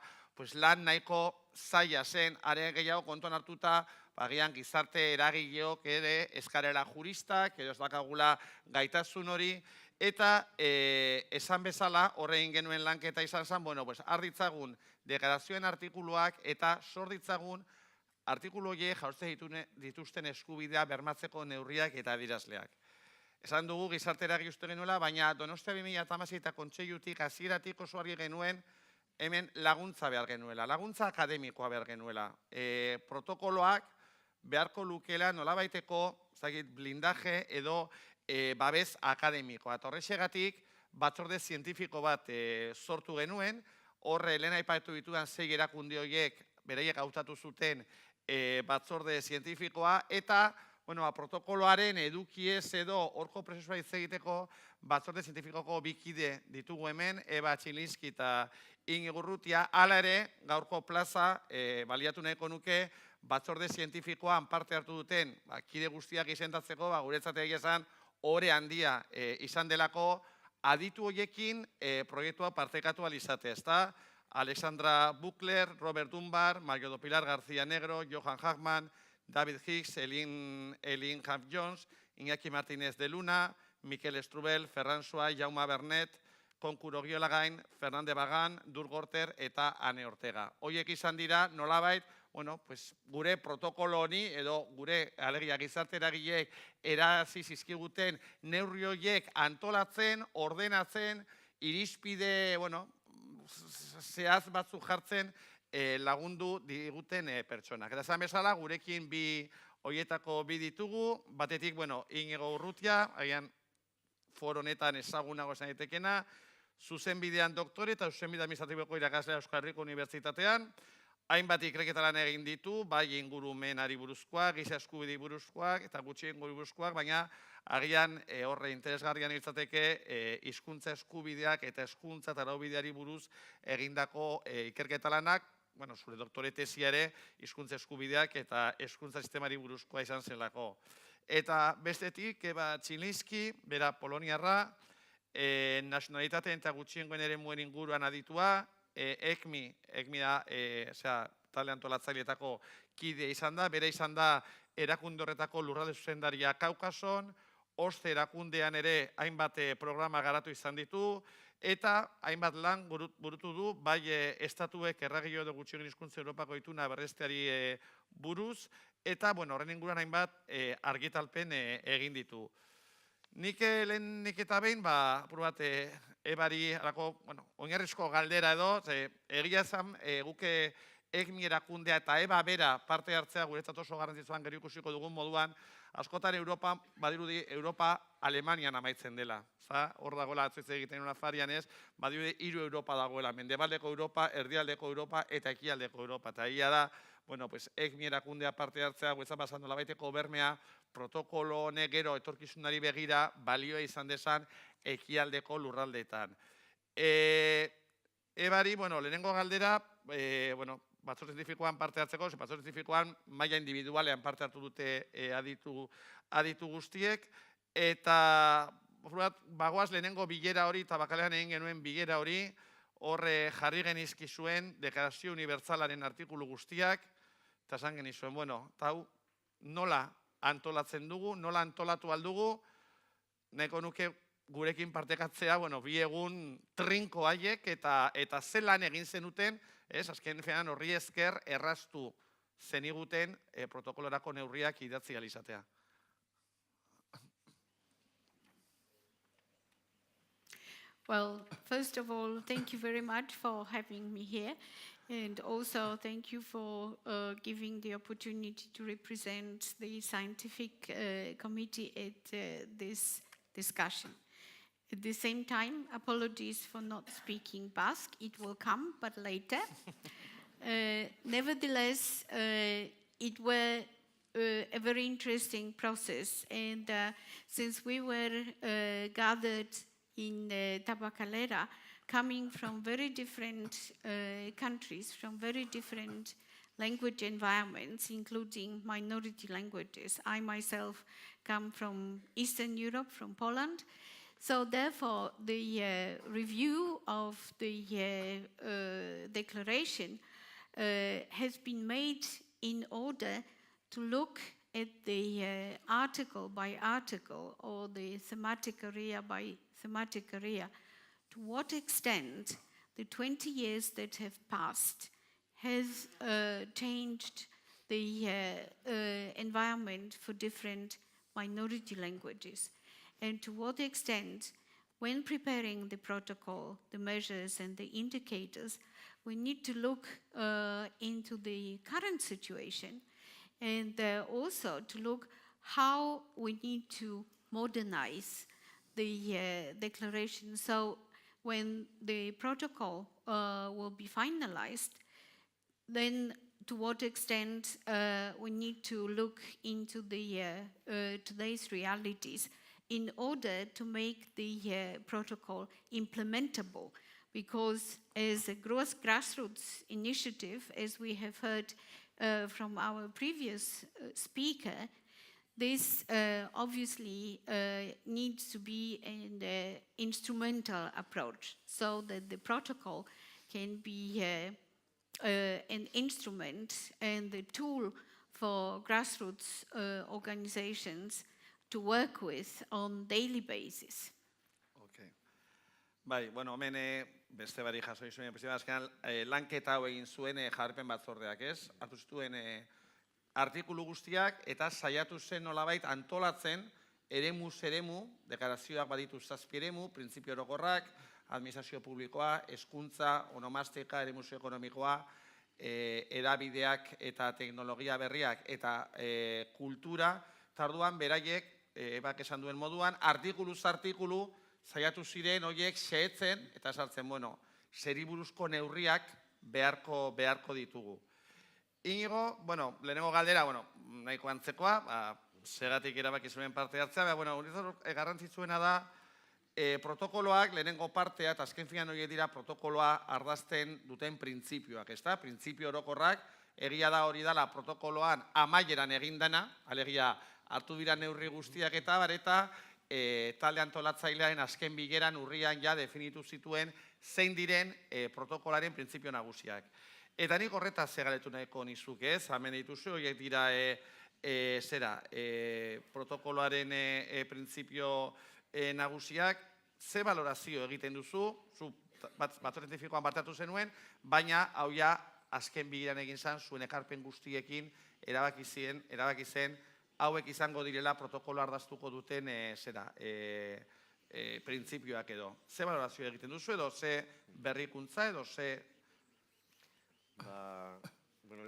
lan nahiko zaila zen, are gehiago kontuan hartuta, agian gizarte eragileok ere eskarela juristak, edo ez dakagula gaitasun hori, eta esan bezala horrein genuen lanketa izan zen, har ditzagun deklarazioen artikuluak eta sor ditzagun artikulu horiek jaurtzen dituzten eskubidea bermatzeko neurriak eta adierazleak. Esan dugu gizarte eragile uste genuela, baina Donostia 2016 eta kontseilutik hasieratik oso argi genuen hemen laguntza behar genuela, laguntza akademikoa behar genuela. Protokoloak beharko lukela nolabaiteko blindaje edo babes akademikoa. Eta horrexegatik batzorde zientifiko bat sortu genuen, horre lehen aipatu ditudan 6 erakunde horiek beraiek hautatu zuten batzorde zientifikoa, eta protokoloaren edukiez edo horko prozesua hitz egiteko batzorde zientifikoko 2 kide ditugu hemen, Eba Txilinski eta Inigo Urrutia. Hala ere, gaurko plaza baliatu nahiko nuke batzorde zientifikoan parte hartu duten kide guztiak izendatzeko, guretzat egia esan ore handia izan delako aditu horiekin proiektua partekatu alizatea, ezta? Alexandra Buckler, Robert Dunbar, Mario do Pilar García Negro, Johan Hagman, David Hicks, Eileen Huff-Jones, Iñaki Martínez de Luna, Miquel Estrubel, Ferran Suay, Jaume Bernet, Konkuro Giolagain, Fernande Bagan, Dur Gorter eta Ane Ortega. Hoiek izan dira nolabait, gure protokolo honi edo gure alegia gizarte eragileek erazi zizkiguten neurri horiek antolatzen, ordenatzen, irizpide, zehaz batzuk jartzen lagundu diguten pertsonak. Eta esan bezala, gurekin hoietako bi ditugu, batetik, Inigo Urrutia, agian foro honetan ezagunago esan daitekena, zuzenbidean doktore eta zuzenbide administratiboko irakaslea Euskal Herriko Unibertsitatean, hainbat ikerketa lan egin ditu, bai ingurumenari buruzkoak, giza eskubidei buruzkoak eta gutxiengo buruzkoak, baina agian horre interesgarrian izateke hizkuntza eskubideak eta hezkuntza eta araubideari buruz egindako ikerketa lanak, zure doktore tesia ere hizkuntza eskubideak eta hezkuntza sistemari buruzkoa izan zelako. Eta bestetik, Eba Txilinski, bera poloniarra, nazionalitateen eta gutxiengoen eremuen inguruan aditua, ECMI da, talde antolatzaileetako kide izan da, bere izan da erakunde horretako lurralde zuzendaria Kaukason, OSCE erakundean ere hainbat programa garatu izan ditu, eta hainbat lan burutu du, bai estatuek erragio edo gutxiengo hizkuntza Europako ituna berrezteari buruz, eta horren inguruan hainbat argitalpen egin ditu. Nik lehenik eta behin, apur bat, Ebari, oinarrizko galdera edo, egia esan, guke ECMI erakundea eta Eba bera parte hartzea guretzat oso garrantzitsuan gero ikusiko dugun moduan, askotan Europa, badirudi Europa Alemanian amaitzen dela. Hor dagoela atzuitze egiten una farian ez, badirudi 3 Europa dagoela, mendebaldeko Europa, erdialdeko Europa eta ekialdeko Europa. Eta egia da, ECMI erakundea parte hartzea, guretzat pasando labaiteko bermea, protokolo honek gero etorkizunari begira balioa izan dezan ekialdeko lurraldeetan. Ebari, lehenengo galdera, batzorde zientifikoan parte hartzeko, batzorde zientifikoan maila individualean parte hartu dute aditu guztiek, eta bagoaz lehenengo bilera hori, eta bakalean egin genuen bilera hori, horre jarri genizkizuen Deklarazio Unibertsalaren artikulu guztiak, eta esan genizuen, eta hau nola antolatzen dugu, nola antolatu aldugu, nahiko nuke gurekin partekatzea, bi egun trinko haiek eta zelan egin zenuten, azken fean horri esker erraztu zeniguten protokolorako neurriak idatzi alizatea. Well, first of all, thank you very much for having me here. And also thank you for giving the opportunity to represent the scientific committee at this discussion. At the same time, apologies for not speaking Basque. It will come, but later. Nevertheless, it was a very interesting process. And since we were gathered in Tabacalera, coming from very different countries, from very different language environments, including minority languages. I myself come from Eastern Europe, from Poland. So therefore, the review of the declaration has been made in order to look at the article by article or the thematic area by thematic area, to what extent the 20 years that have passed has changed the environment for different minority languages, and to what extent, when preparing the protocol, the measures and the indicators, we need to look into the current situation and also to look how we need to modernize the declaration. So when the protocol will be finalized, then to what extent we need to look into the today's realities in order to make the protocol implementable. Because as a grassroots initiative, as we have heard from our previous speaker, this obviously needs to be an instrumental approach so that the protocol can be an instrument and the tool for grassroots organizations to work with on daily basis. Okay. Bai, hemen beste bari jaso izuen, azkenan lanketa hau egin zuen jarpen batzordeak, ez? Hartu zituen artikulu guztiak eta saiatu zen nolabait antolatzen eremuz eremu, deklarazioak baditu 7 eremu, printzipio orokorrak, administrazio publikoa, hezkuntza, onomastika, eremu ekonomikoa, erabideak eta teknologia berriak eta kultura, tarduan beraiek, ebak esan duen moduan, artikuluz artikulu saiatu ziren horiek xehetzen eta sartzen, bueno, zeri buruzko neurriak beharko ditugu. Inigo, bueno, lehenengo galdera, bueno, nahiko antzekoa, segatik erabaki zuen parte hartzea, bueno, garrantzitsuena da, protokoloak lehenengo partea, eta azken finan horiek dira protokoloa ardazten duten printzipioak, ez da? Printzipio orokorrak, egia da hori dela protokoloan amaieran egindana, alegia hartu dira neurri guztiak eta bareta, talde antolatzailearen azken bileran urrian ja definitu zituen zein diren protokolaren printzipio nagusiak. Eta nik horretaz segaletu nahiko nizuk, ez? Hemen dituzu, horiek dira protokoloaren printzipio nagusiak, ze valorazio egiten duzu, zu batzorrentifikoan batatu zenuen, baina hau ja azken bileran egin zen zuen ekarpen guztiekin erabaki zen hauek izango direla protokolo ardaztuko duten printzipioak edo. Ze valorazio egiten duzu edo ze berrikuntza edo ze...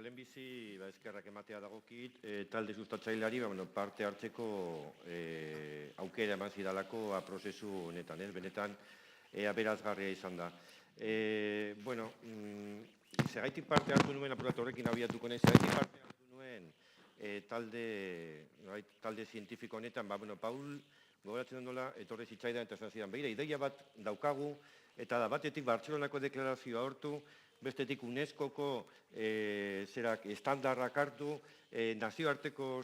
Lehenbizi eskerrak ematea dagokit, talde sustatzaileari parte hartzeko aukera eman zidalako prozesu honetan, benetan aberazgarria izan da. Zergaitik parte hartu nuen, apuratu horrekin abiatuko nahi, zergaitik parte hartu nuen talde zientifiko honetan, Paul gogoratzen nola, etorri zitzaidan eta esan zidan, behira, ideia bat daukagu, eta da batetik Bartzelonako deklarazioa hortu, bestetik UNESCO-ko estandarrak hartu, nazioarteko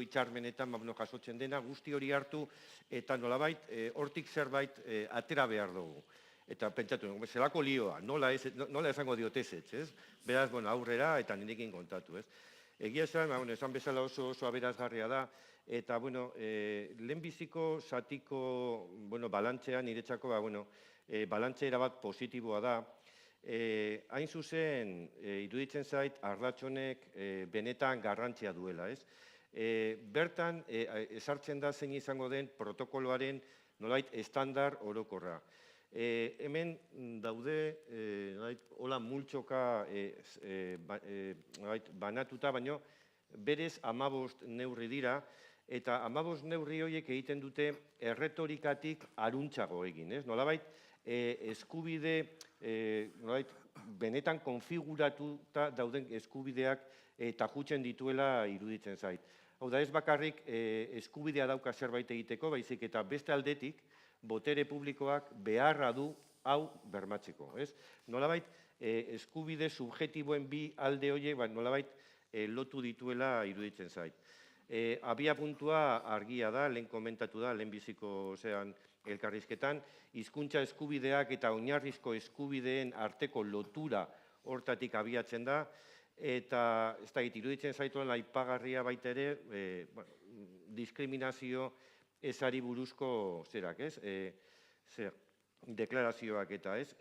hitzarmenetan jasotzen dena, guzti hori hartu, eta nolabait, hortik zerbait atera behar dugu. Eta pentsatu, zelako lioa, nola esango diotezetz, ez? Beraz, aurrera eta nirekin kontatu, ez? Egia esan bezala oso aberazgarria da, eta, lehenbiziko zatiko balantzean, niretzako, balantze erabat positiboa da. Hain zuzen, iruditzen zait, ardatxonek benetan garrantzia duela, ez? Bertan, ezartzen da zein izango den protokoloaren nolait estandar orokorra. Hemen daude, hola multxoka banatuta, baino berez 15 neurri dira, eta 15 neurri horiek egiten dute erretorikatik aruntzago egin, ez? Nolabait, eskubide, benetan konfiguratuta dauden eskubideak eta jutzen dituela iruditzen zait. Hau da, ez bakarrik eskubidea dauka zerbait egiteko, baizik eta beste aldetik, botere publikoak beharra du hau bermatzeko, ez? Nolabait, eskubide subjetiboen bi alde horiek, nolabait, lotu dituela iruditzen zait. Abia puntua argia da, lehen komentatu da, lehenbiziko elkarrizketan, hizkuntza eskubideak eta oinarrizko eskubideen arteko lotura hortatik abiatzen da, eta ez da, iruditzen zaituela aipagarria baita ere, diskriminazio ezari buruzko zerak, ez? Deklarazioak eta, ez?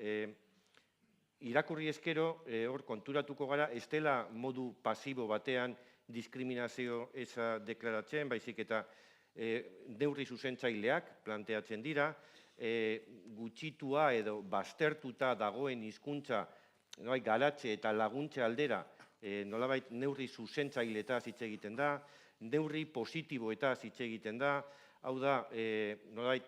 Irakurri ezkero, hor konturatuko gara, ez dela modu pasibo batean diskriminazio eza deklaratzen, baizik eta neurri zuzentzaileak planteatzen dira, gutxitua edo baztertuta dagoen hizkuntza garatze eta laguntze aldera, nolabait neurri zuzentzailetaz hitz egiten da, neurri positiboetaz hitz egiten da, hau da, nolabait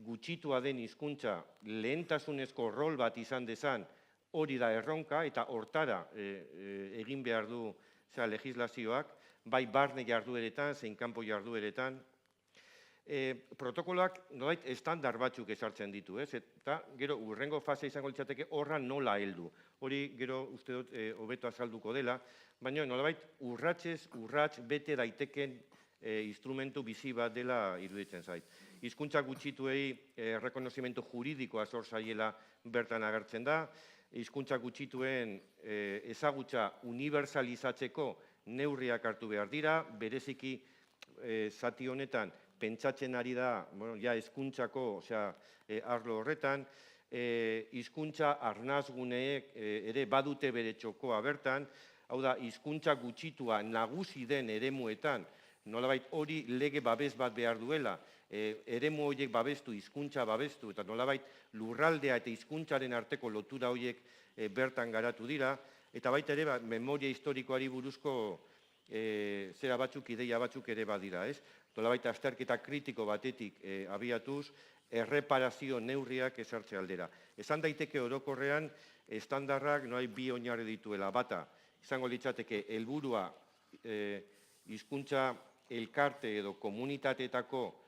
gutxitua den hizkuntza lehentasunezko rol bat izan dezan, hori da erronka eta hortara egin behar du legislazioak, bai barne jardueretan, zein kanpo jardueretan. Protokoloak nolait estandar batzuk ezartzen ditu, ez? Eta gero urrengo fase izango litzateke horra nola heldu. Hori gero uste dut hobeto azalduko dela, baina nolabait urrats bete daiteken instrumentu bizi bat dela iruditzen zait. Hizkuntza gutxituei errekonozimentu juridikoa zor zaiela bertan agertzen da, hizkuntza gutxituen ezagutza unibertsalizatzeko neurriak hartu behar dira, bereziki zati honetan pentsatzen ari da, hezkuntzako arlo horretan, hizkuntza arnazguneek ere badute bere txokoa bertan, hau da, hizkuntza gutxitua nagusi den eremuetan, nolabait hori lege babes bat behar duela, eremu horiek babestu, hizkuntza babestu, eta nolabait lurraldea eta hizkuntzaren arteko lotura horiek bertan garatu dira, eta baita ere memoria historikoari buruzko zera batzuk, ideia batzuk ere badira, ez? Nolabait azterketa kritiko batetik abiatuz, erreparazio neurriak ezartze aldera. Esan daiteke orokorrean, estandarrak bi oinarri dituela. Bata, izango litzateke helburua hizkuntza elkarte edo komunitateetako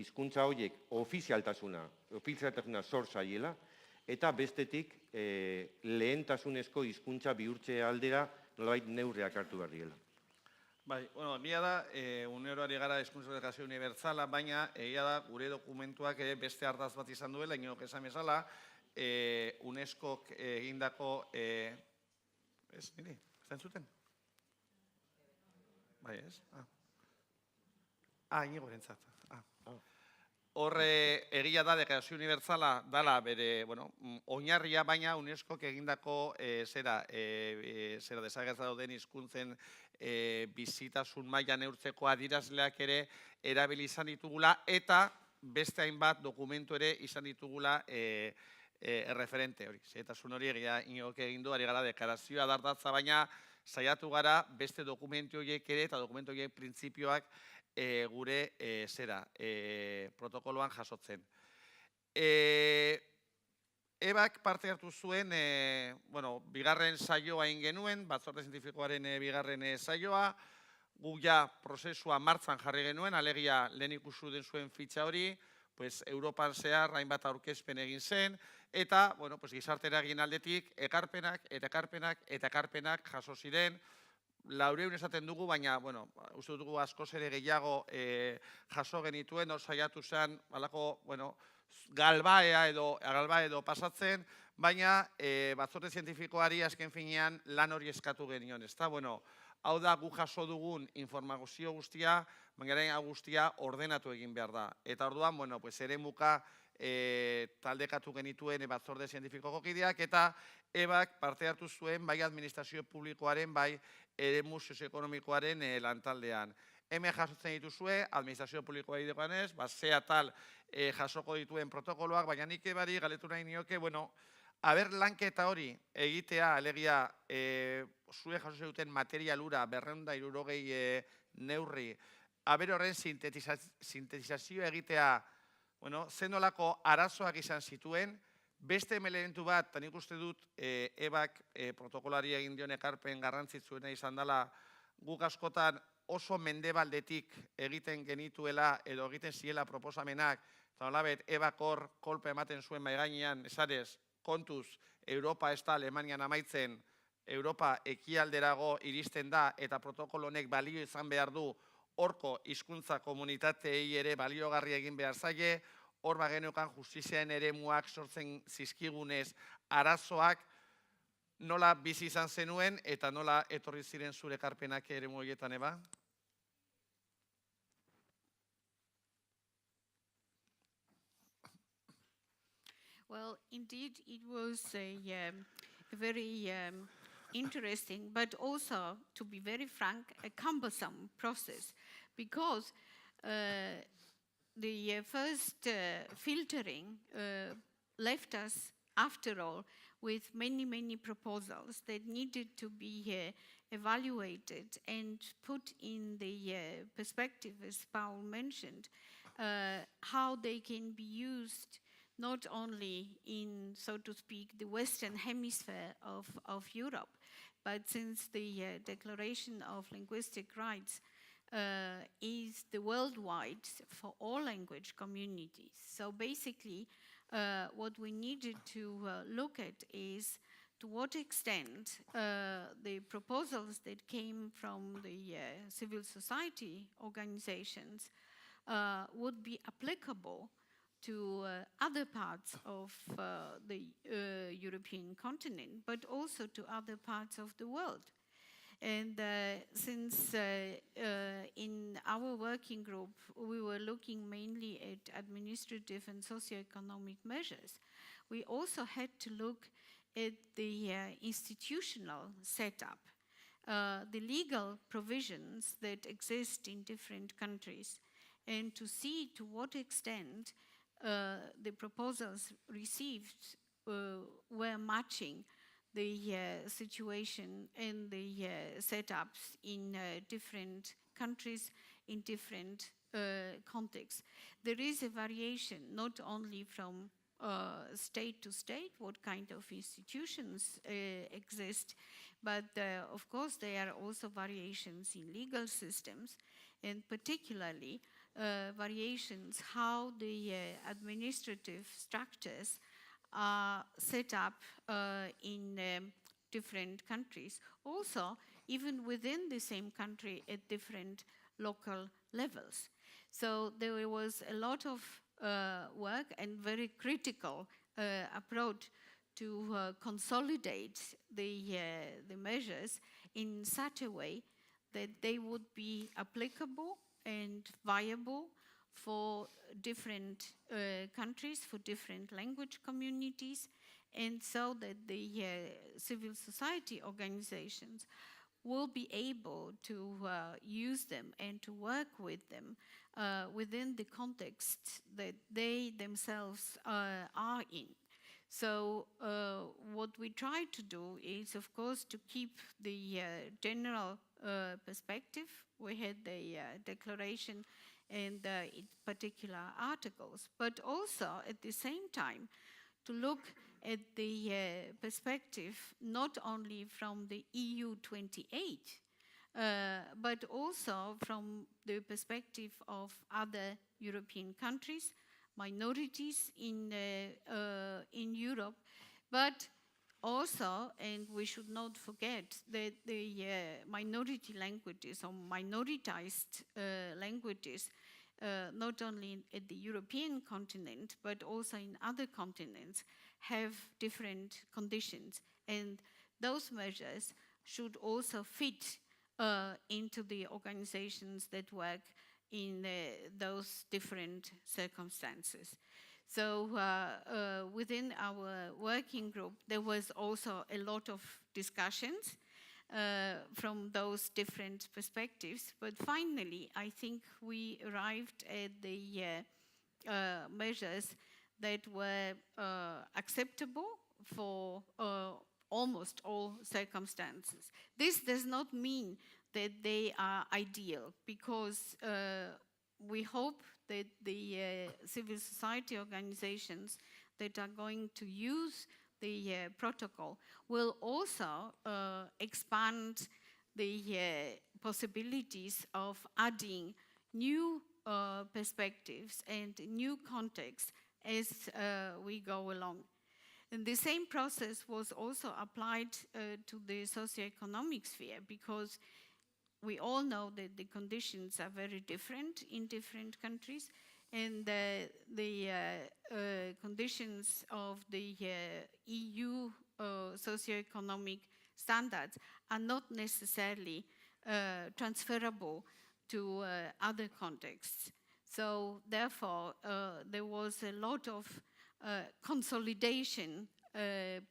hizkuntza horiek ofizialtasuna sor zaiela, eta bestetik lehentasunezko hizkuntza bihurtze aldera nolabait neurriak hartu behar direla. Bai, bueno, egia da, uneroari gara hizkuntza komunikazio unibertsala, baina egia da gure dokumentuak beste ardaz bat izan duela, inok esan bezala, UNESCOk egindako, ez, niri, ez entzuten? Bai, ez? Inigo erentzat. Horre egia da, deklarazio unibertsala dala bere, oinarria, baina UNESCOk egindako zera desagertza dauden hizkuntzen bizitasun maila neurtzeko adirazleak ere erabili izan ditugula, eta beste hainbat dokumentu ere izan ditugula erreferente hori. Zetasun hori egia inok egindu, ari gara deklarazioa dardatza, baina saiatu gara beste dokumentu horiek ere eta dokumentu horiek printzipioak gure protokoloan jasotzen. Ebak parte hartu zuen, bigarren saioa egin genuen, batzorde zientifikoaren bigarren saioa, guk ja prozesua martzan jarri genuen, alegia lehen ikusi den zuen fitxa hori, Europan zehar hainbat aurkezpen egin zen, eta gizarte eragin aldetik ekarpenak jaso ziren, 400 esaten dugu, baina uste dugu askoz ere gehiago jaso genituen, saiatu zen galbaea edo pasatzen, baina batzorde zientifikoari azken finean lan hori eskatu genion. Hau da gu jaso dugun informazio guztia, baina guztia ordenatu egin behar da. Eta orduan, eremuka taldekatu genituen batzorde zientifikoko kideak, eta ebak parte hartu zuen bai administrazio publikoaren, bai eremu sozioekonomikoaren lantaldean. Hemen jasotzen dituzue, administrazio publikoa idekoan ez, ze atal jasoko dituen protokoloak, baina nik ebari galetu nahi nioke, aber lanketa hori egitea, alegia, zue jaso duten materialura 260 neurri, aber horren sintetizazio egitea, zenolako arazoak izan zituen, beste elementu bat, eta nik uste dut, ebak protokolari egin dion ekarpen garrantzitsuena izan dela, guk askotan oso mendebaldetik egiten genituela edo egiten ziela proposamenak, eta nolabet, ebak hor kolpe ematen zuen maigainean, esanez, kontuz, Europa ez da Alemanian amaitzen, Europa ekialderago iristen da, eta protokolo honek balio izan behar du, horko hizkuntza komunitateei ere baliogarri egin behar zaie, hor bageneukan justiziaren eremuak sortzen zizkigunez arazoak, nola bizi izan zenuen eta nola etorri ziren zure ekarpenak eremu horietan, eba? Well, indeed, it was a very interesting, but also, to be very frank, a cumbersome process, because the first filtering left us, after all, with many, many proposals that needed to be evaluated and put in the perspective, as Paul mentioned, how they can be used not only in, so to speak, the Western hemisphere of Europe, but since the Declaration of Linguistic Rights is the worldwide for all language communities. So basically, what we needed to look at is to what extent the proposals that came from the civil society organizations would be applicable to other parts of the European continent, but also to other parts of the world. And since in our working group, we were looking mainly at administrative and socioeconomic measures, we also had to look at the institutional setup the legal provisions that exist in different countries and to see to what extent the proposals received were matching the situation and the setups in different countries, in different contexts. There is a variation not only from state to state, what kind of institutions exist, but of course there are also variations in legal systems, and particularly variations how the administrative structures are set up in different countries. Also, even within the same country at different local levels. So there was a lot of work and very critical approach to consolidate the measures in such a way that they would be applicable and viable for different countries, for different language communities, and so that the civil society organizations will be able to use them and to work with them within the context that they themselves are in. So what we try to do is, of course, to keep the general perspective. We had the declaration and its particular articles, but also at the same time to look at the perspective not only from the EU 28, but also from the perspective of other European countries, minorities in Europe, but also, and we should not forget that the minority languages or minoritized languages, not only at the European continent, but also in other continents, have different conditions. And those measures should also fit into the organizations that work in those different circumstances. So within our working group, there was also a lot of discussions from those different perspectives. But finally, I think we arrived at the measures that were acceptable for almost all circumstances. This does not mean that they are ideal, because we hope that the civil society organizations that are going to use the protocol will also expand the possibilities of adding new perspectives and new contexts as we go along. And the same process was also applied to the socioeconomic sphere, because we all know that the conditions are very different in different countries, and the conditions of the EU socioeconomic standards are not necessarily transferable to other contexts. So therefore, there was a lot of consolidation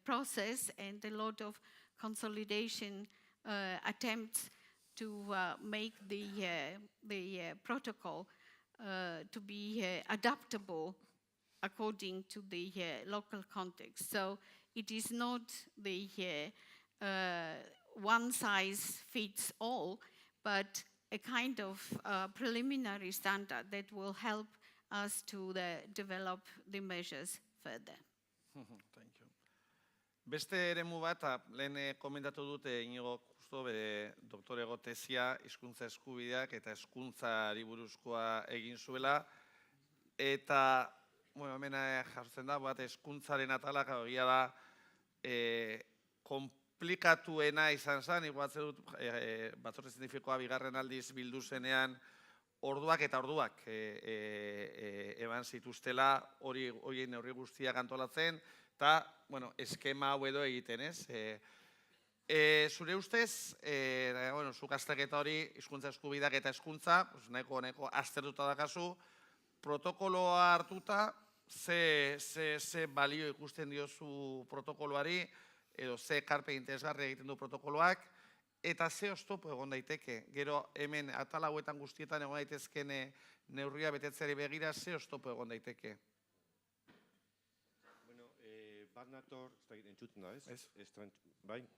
process and a lot of consolidation attempts to make the protocol to be adaptable according to the local context. So it is not the one size fits all, but a kind of preliminary standard that will help us to develop the measures further. Thank you. Beste eremu bat, lehen komentatu dute Inigo justo bere doktorego tesia hizkuntza eskubideak eta hezkuntzari buruzkoa egin zuela, eta bueno, hemen jartzen da bat hezkuntzaren atalak egia da konplikatuena izan zen, igualtzen dut batzorde zientifikoa bigarren aldiz bildu zenean orduak eta orduak eban zituztela horien neurri guztiak antolatzen, eta, bueno, eskema hau edo egiten, ez? Zure ustez, zuk azterketa hori, hizkuntza eskubideak eta hezkuntza, nahiko aztertuta dakazu, protokoloa hartuta, ze balio ikusten diozu protokoloari, edo ze ekarpen interesgarri egiten du protokoloak, eta ze oztopo egon daiteke? Gero hemen atal hauetan guztietan egon daitezken neurria betetzeari begira, ze oztopo egon daiteke? Bueno, bat nator, ez da, entzuten da, ez? Ez. Bai?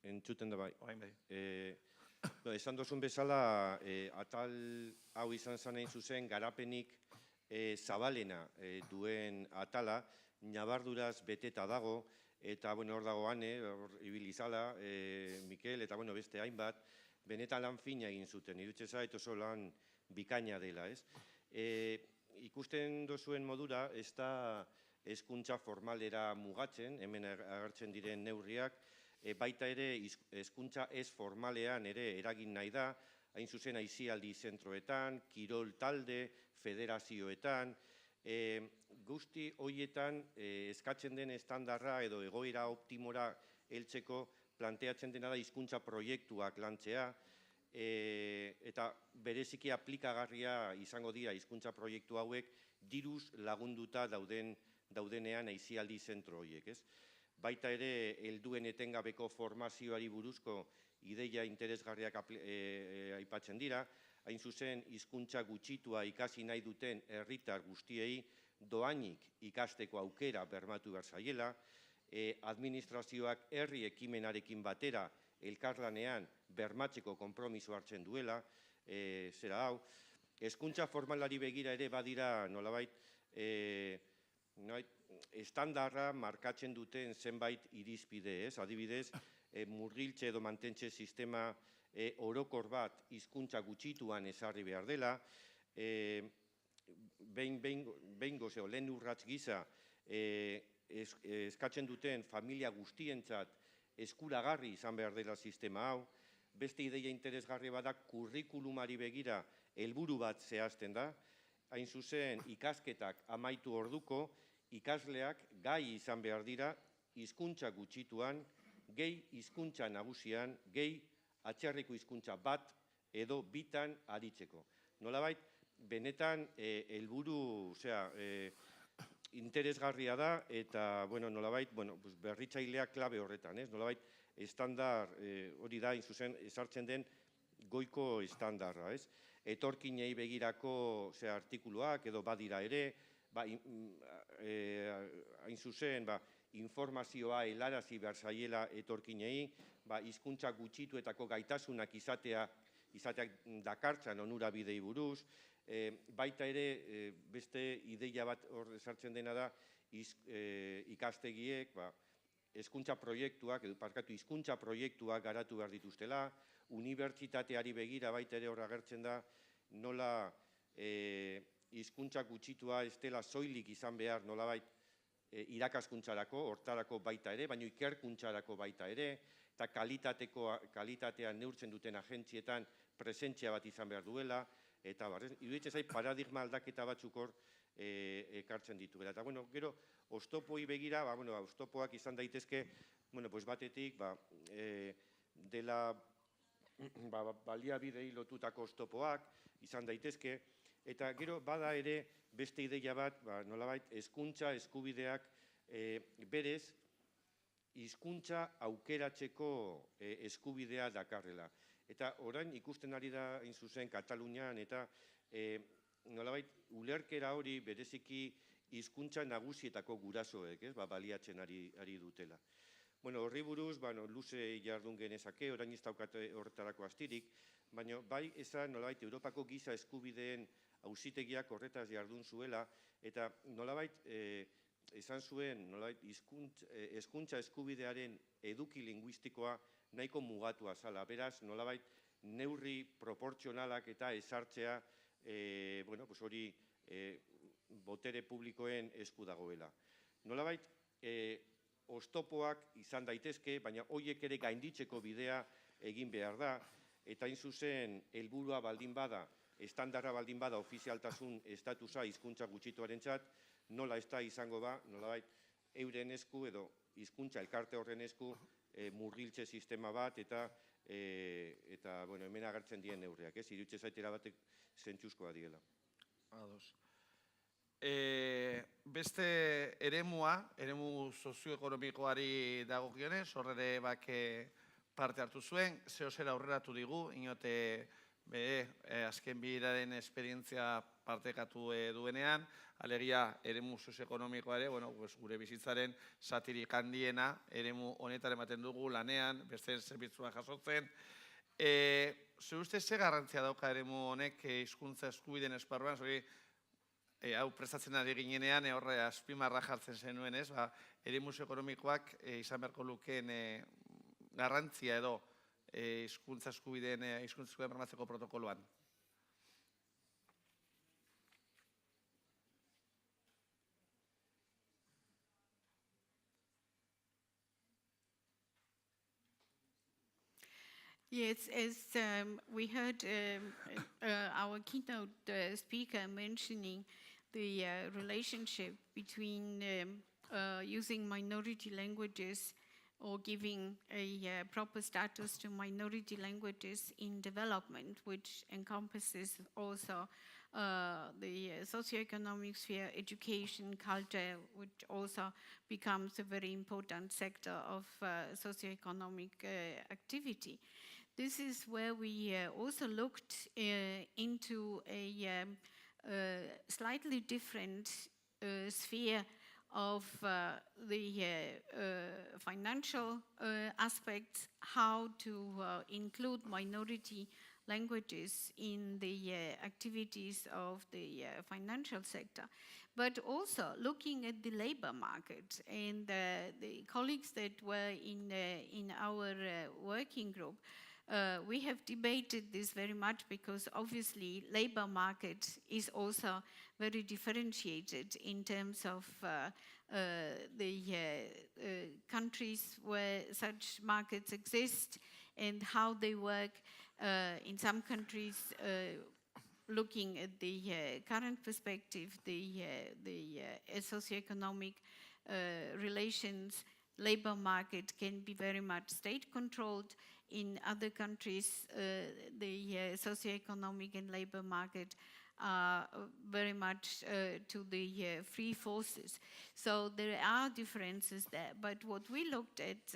Entzuten da, bai. Orain bai. Esan dozun bezala, atal hau izan zanein zuzen, garapenik zabalena duen atala, nabarduraz beteta dago, eta hor dago Ane, ibilizala, Mikel, eta beste hainbat, benetan lan fina egin zuten, irutxe zait oso lan bikaina dela, ez? Ikusten dozuen modura, ez da hezkuntza formalera mugatzen, hemen agertzen diren neurriak, baita ere hezkuntza ez formalean ere eragin nahi da, hain zuzen aisialdi zentroetan, kirol talde, federazioetan, guzti horietan eskatzen den estandarra edo egoera optimora heltzeko planteatzen dena da hizkuntza proiektuak lantzea, eta bereziki aplikagarria izango dira hizkuntza proiektu hauek diruz lagunduta daudenean aisialdi zentro horiek, ez? Baita ere, helduen etengabeko formazioari buruzko ideia interesgarriak aipatzen dira, hain zuzen, hizkuntza gutxitua ikasi nahi duten herritar guztiei doainik ikasteko aukera bermatu behar zaiela, administrazioak herri ekimenarekin batera elkarlanean bermatzeko konpromiso hartzen duela, zera hau, hezkuntza formalari begira ere badira nolabait, estandarra markatzen duten zenbait irizpide, ez? Adibidez, murgiltze edo mantentze sistema orokor bat hizkuntza gutxituan ezarri behar dela, lehen urrats gisa eskatzen duten familia guztientzat eskuragarri izan behar dela sistema hau, beste ideia interesgarri bada kurrikulumari begira helburu bat zehazten da, hain zuzen ikasketak amaitu orduko, ikasleak gai izan behar dira hizkuntza gutxituan, gehi hizkuntza nagusian, gehi atzerriko hizkuntza bat edo bitan aritzeko. Nolabait, benetan helburu, interesgarria da eta nolabait berritzaileak klabe horretan, ez? Nolabait, estandar hori da, zuzen, ezartzen den goiko estandarra, ez? Etorkinei begirako artikuluak edo badira ere, hain zuzen, informazioa helarazi behar zaiela etorkinei, hizkuntza gutxituetako gaitasunak izateak dakartzan onurabidei buruz, baita ere beste ideia bat hor sartzen dena da ikastegiek hizkuntza proiektuak garatu behar dituztela, unibertsitateari begira baita ere hor agertzen da nola hizkuntza gutxitua ez dela soilik izan behar nolabait irakaskuntzarako, hortarako baita ere, baina ikerkuntzarako baita ere, eta kalitatea neurtzen duten agentzietan presentzia bat izan behar duela, eta iruditzen zait paradigma aldaketa batzuk hor ekartzen dituela. Eta, gero, oztopoi begira, oztopoak izan daitezke, batetik, dela baliabidei lotutako oztopoak izan daitezke, eta gero bada ere beste ideia bat, nolabait, hezkuntza eskubideak berez, hizkuntza aukeratzeko eskubidea dakarrela. Eta orain ikusten ari da, hain zuzen, Katalunian, eta nolabait, ulerkera hori bereziki hizkuntza nagusietako gurasoek, baliatzen ari dutela. Horri buruz, luze jardun genezake, orain ez daukate horretarako astirik, baina bai esan nolabait Europako giza eskubideen auzitegiak horretaz jardun zuela, eta nolabait esan zuen hezkuntza eskubidearen eduki linguistikoa nahiko mugatua zala. Beraz, nolabait neurri proportzionalak eta ezartzea hori botere publikoen esku dagoela. Nolabait, oztopoak izan daitezke, baina horiek ere gainditzeko bidea egin behar da, eta hain zuzen helburua baldin bada, estandarra baldin bada ofizialtasun estatusa hizkuntza gutxituarentzat, nola ez da izango ba, nolabait euren esku edo hizkuntza elkarte horren esku murgiltze sistema bat eta hemen agertzen dien neurriak, irutxe zaitera batek zentzuzkoa diela. Ados. Beste eremu sozioekonomikoari dagokionez, horre parte hartu zuen, zehozera aurreratu digu, inote azken biraren esperientzia partekatu duenean, alegia eremu sozioekonomikoa ere, gure bizitzaren zatirik handiena, eremu honetan ematen dugu lanean, beste zerbitzua jasotzen. Zure ustez, ze garrantzia dauka eremu honek hizkuntza eskubideen esparruan, hau prestatzen ari ginenean, horre azpimarra jartzen zenuen, ez? Eremu sozioekonomikoak izan beharko lukeen garrantzia edo hizkuntza eskubideen bermatzeko protokoloan. Yes, as we heard our keynote speaker mentioning the relationship between using minority languages or giving a proper status to minority languages in development, which encompasses also the socioeconomic sphere, education, culture, which also becomes a very important sector of socioeconomic activity. This is where we also looked into a slightly different sphere of the financial aspects, how to include minority languages in the activities of the financial sector, but also looking at the labor market. And the colleagues that were in our working group, we have debated this very much because obviously labor market is also very differentiated in terms of the countries where such markets exist and how they work. In some countries, looking at the current perspective, the socioeconomic relations, labor market can be very much state-controlled. In other countries, the socioeconomic and labor market are very much to the free forces. So there are differences there. But what we looked at,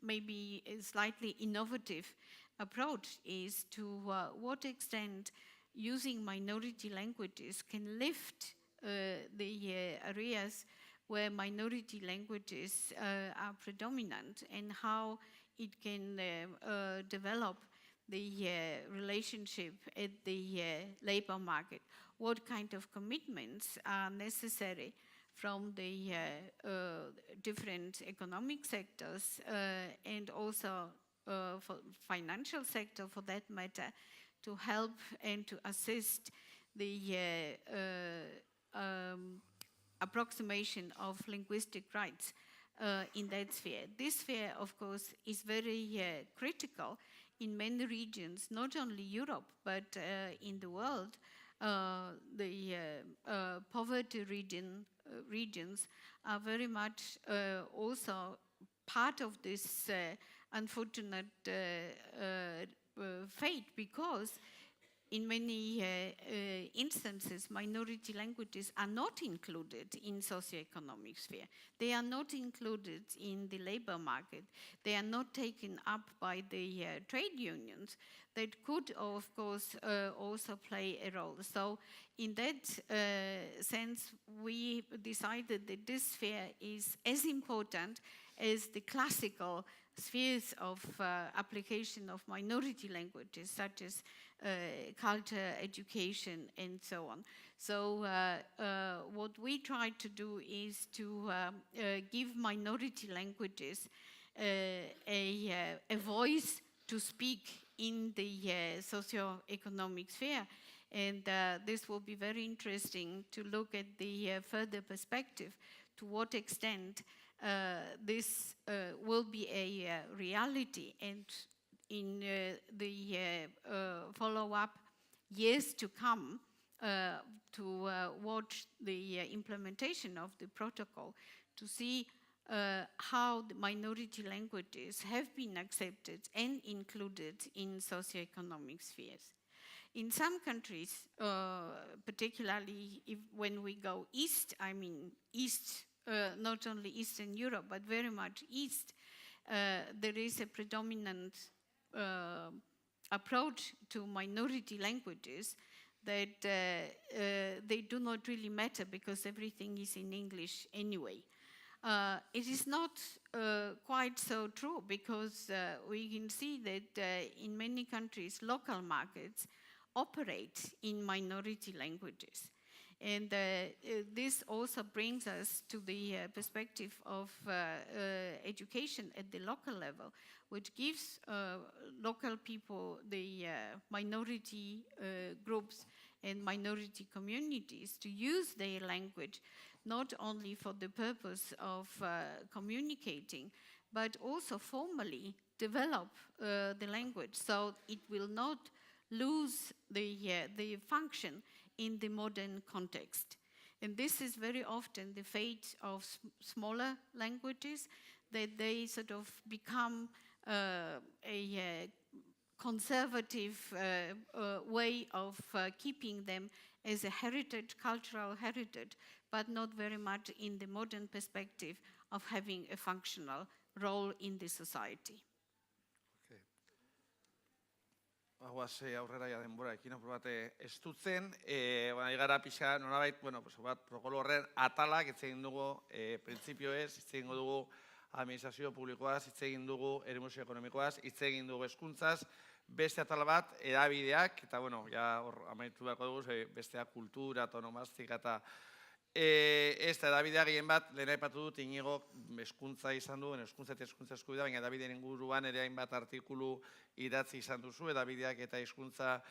maybe a slightly innovative approach, is to what extent using minority languages can lift the areas where minority languages are predominant, and how it can develop the relationship at the labor market. What kind of commitments are necessary from the different economic sectors and also for financial sector, for that matter, to help and to assist the approximation of linguistic rights in that sphere. This sphere, of course, is very critical in many regions, not only Europe, but in the world. The poverty regions are very much also part of this unfortunate fate, because in many instances, minority languages are not included in socioeconomic sphere. They are not included in the labor market. They are not taken up by the trade unions that could, of course, also play a role. So in that sense, we decided that this sphere is as important as the classical spheres of application of minority languages, such as culture, education, and so on. So what we try to do is to give minority languages a voice to speak in the socio-economic sphere. And this will be very interesting to look at the further perspective, to what extent this will be a reality, and in the follow-up years to come, to watch the implementation of the protocol, to see how the minority languages have been accepted and included in socioeconomic spheres. In some countries, particularly when we go east, I mean east, not only Eastern Europe, but very much east, there is a predominant approach to minority languages that they do not really matter because everything is in English anyway. It is not quite so true because we can see that in many countries, local markets operate in minority languages. And this also brings us to the perspective of education at the local level, which gives local people, the minority groups and minority communities to use their language, not only for the purpose of communicating, but also formally develop the language so it will not lose the function in the modern context. And this is very often the fate of smaller languages, that they sort of become a conservative way of keeping them as a heritage, cultural heritage, but not very much in the modern perspective of having a functional role in the society. Aguaz aurrera ja denborarekin, apur bat estutzen, igara pixa, nolabait, protokolo horren atalak, hitz egin dugu printzipioez, hitz egin dugu administrazio publikoaz, hitz egin dugu eremu ekonomikoaz, hitz egin dugu hezkuntzaz, beste atal bat, erabideak, eta ja hor amaitu beharko dugu, besteak kultura, tonomastika eta ez da edabidea gehien bat, lehen aipatu dut, Inigo hezkuntza izan duen, hezkuntza eta hezkuntza eskubidea, baina edabideen inguruan ere hainbat artikulu idatzi izan duzu, edabideak eta hezkuntza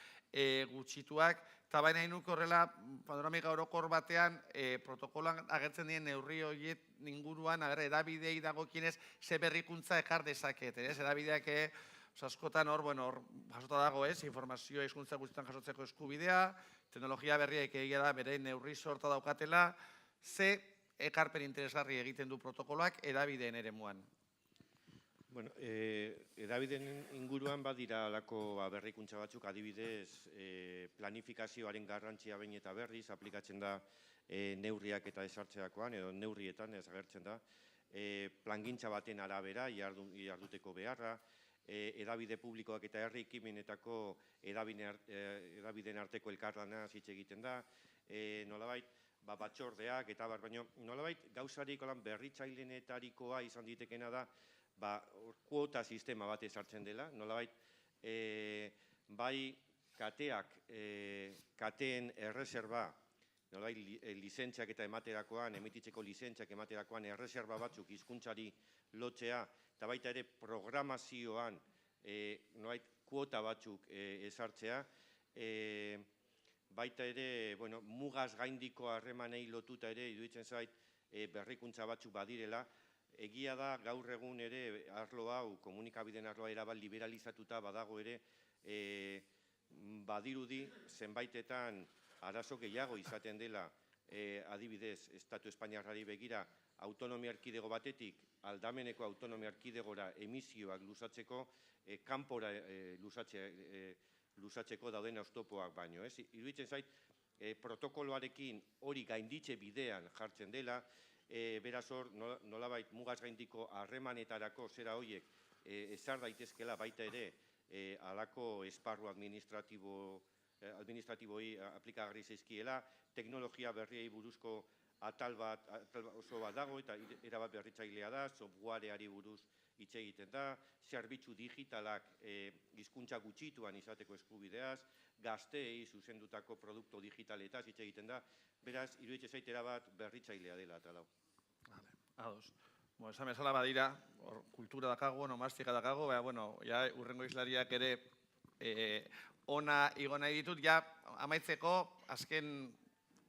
gutxituak, eta baina inuko horrela, panoramika orokor batean, protokoloan agertzen dien neurri horiek inguruan, edabidei dagokienez, ze berrikuntza ekar dezakete, edabideak askotan hor, jasota dago informazioa hizkuntza guztietan jasotzeko eskubidea, teknologia berriak egia da bere neurri sorta daukatela, ze ekarpen interesgarri egiten du protokoloak edabideen eremuan? Bueno, edabideen inguruan badira alako berrikuntza batzuk, adibidez planifikazioaren garrantzia behin eta berriz aplikatzen da neurriak eta esartzeakoan, edo neurrietan ez agertzen da, plangintza baten arabera, jarduteko beharra, edabide publikoak eta herri ekimenetako edabideen arteko elkarlana hitz egiten da, nolabait batzordeak eta baina nolabait gauzarik berritzaileenetarikoa izan ditekena da kuota sistema bat ezartzen dela, nolabait bai kateen erreserba, nolabait lizentziak eta ematerakoan, emititzeko lizentziak ematerakoan erreserba batzuk hizkuntzari lotzea, eta baita ere programazioan kuota batzuk ezartzea, baita ere mugaz gaindiko harremanei lotuta ere iruditzen zait berrikuntza batzuk badirela, egia da gaur egun ere arlo hau, komunikabideen arloa erabat liberalizatuta badago ere, badirudi zenbaitetan arazo gehiago izaten dela, adibidez, Estatu Espainiarrari begira, autonomia erkidego batetik, aldameneko autonomia erkidegora emisioak luzatzeko, kanpora luzatzeko dauden oztopoak baino. Iruditzen zait, protokoloarekin hori gainditze bidean jartzen dela, beraz hor, nolabait mugaz gaindiko harremanetarako zera horiek ezar daitezkela baita ere halako esparru administratiboi aplikagarri zaizkiela, teknologia berriei buruzko atal oso bat dago eta erabat berritzailea da, softwareari buruz hitz egiten da, zerbitzu digitalak hizkuntza gutxituan izateko eskubideaz, gazteei zuzendutako produktu digitaletaz hitz egiten da, beraz, iruditzen zait erabat berritzailea dela eta lau. Ados. Esan bezala badira, kultura dakago, nomastika dakago, urrengo izlariak ere ona igo nahi ditut, amaitzeko, azken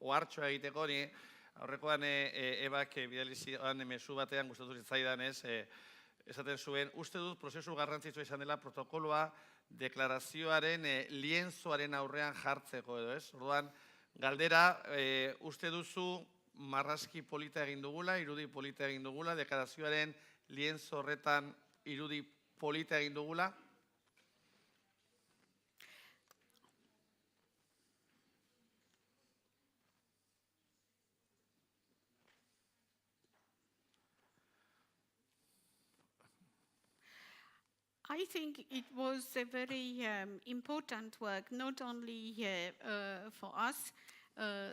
ohartxoa egiteko, ni aurrekoan ebak bidalizioan mezu batean gustatu zitzaidan esaten zuen, uste dut prozesu garrantzitsua izan dela protokoloa deklarazioaren lienzoaren aurrean jartzeko edo, ez? Orduan, galdera, uste duzu marrazki polita egin dugula, irudi polita egin dugula, deklarazioaren lienzo horretan irudi polita egin dugula? I think it was a very important work, not only for us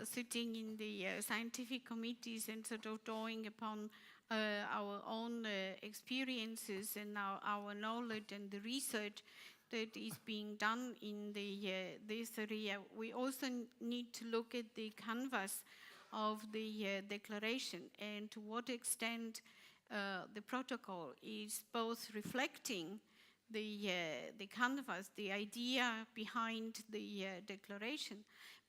sitting in the scientific committees and sort of drawing upon our own experiences and our knowledge and the research that is being done in this area. We also need to look at the canvas of the declaration and to what extent the protocol is both reflecting the canvas, the idea behind the declaration,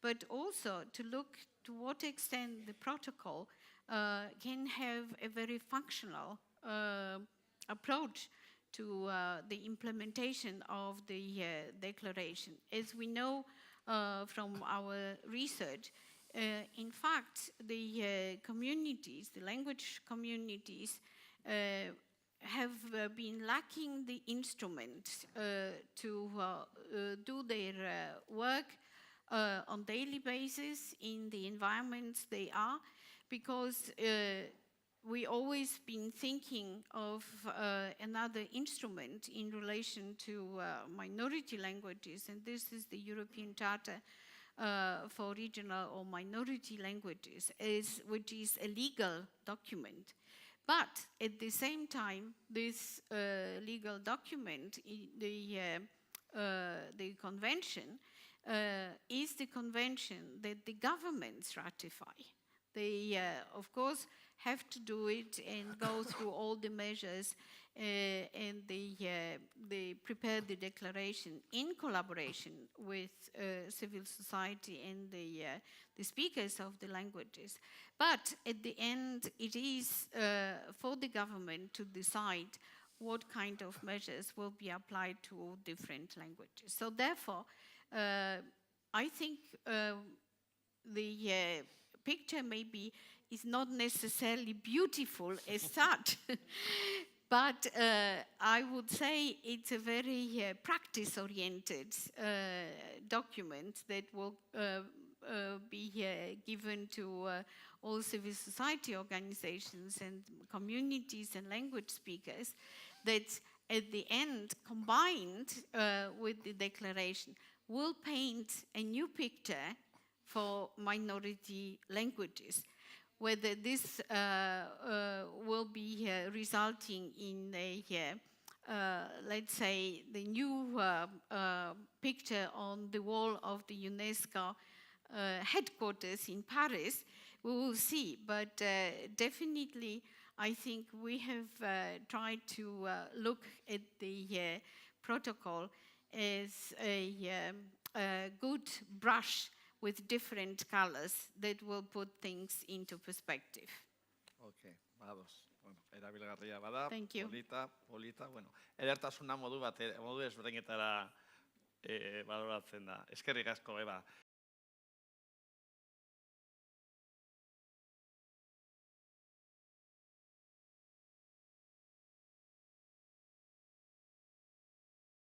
but also to look to what extent the protocol can have a very functional approach to the implementation of the declaration. As we know from our research, in fact, the communities, the language communities, have been lacking the instruments to do their work on daily basis in the environments they are, because we always been thinking of another instrument in relation to minority languages, and this is the European Charter for Regional or Minority Languages, which is a legal document. But at the same time, this legal document, the convention, is the convention that the governments ratify. They, of course, have to do it and go through all the measures, and they prepare the declaration in collaboration with civil society and the speakers of the languages. But at the end, it is for the government to decide what kind of measures will be applied to all different languages. So therefore, I think the picture maybe is not necessarily beautiful as such, but I would say it's a very practice-oriented document that will be given to all civil society organizations and communities and language speakers, that at the end, combined with the declaration, will paint a new picture for minority languages. Whether this will be resulting in a, let's say, the new picture on the wall of the UNESCO headquarters in Paris, we will see. But definitely, I think we have tried to look at the protocol as a good brush with different colors that will put things into perspective. Ok, badoz. Bueno, erabilgarria bada, Thank you. polita, bueno, edertasuna modu ezberdinetara baloratzen da. Eskerrik asko, Eba.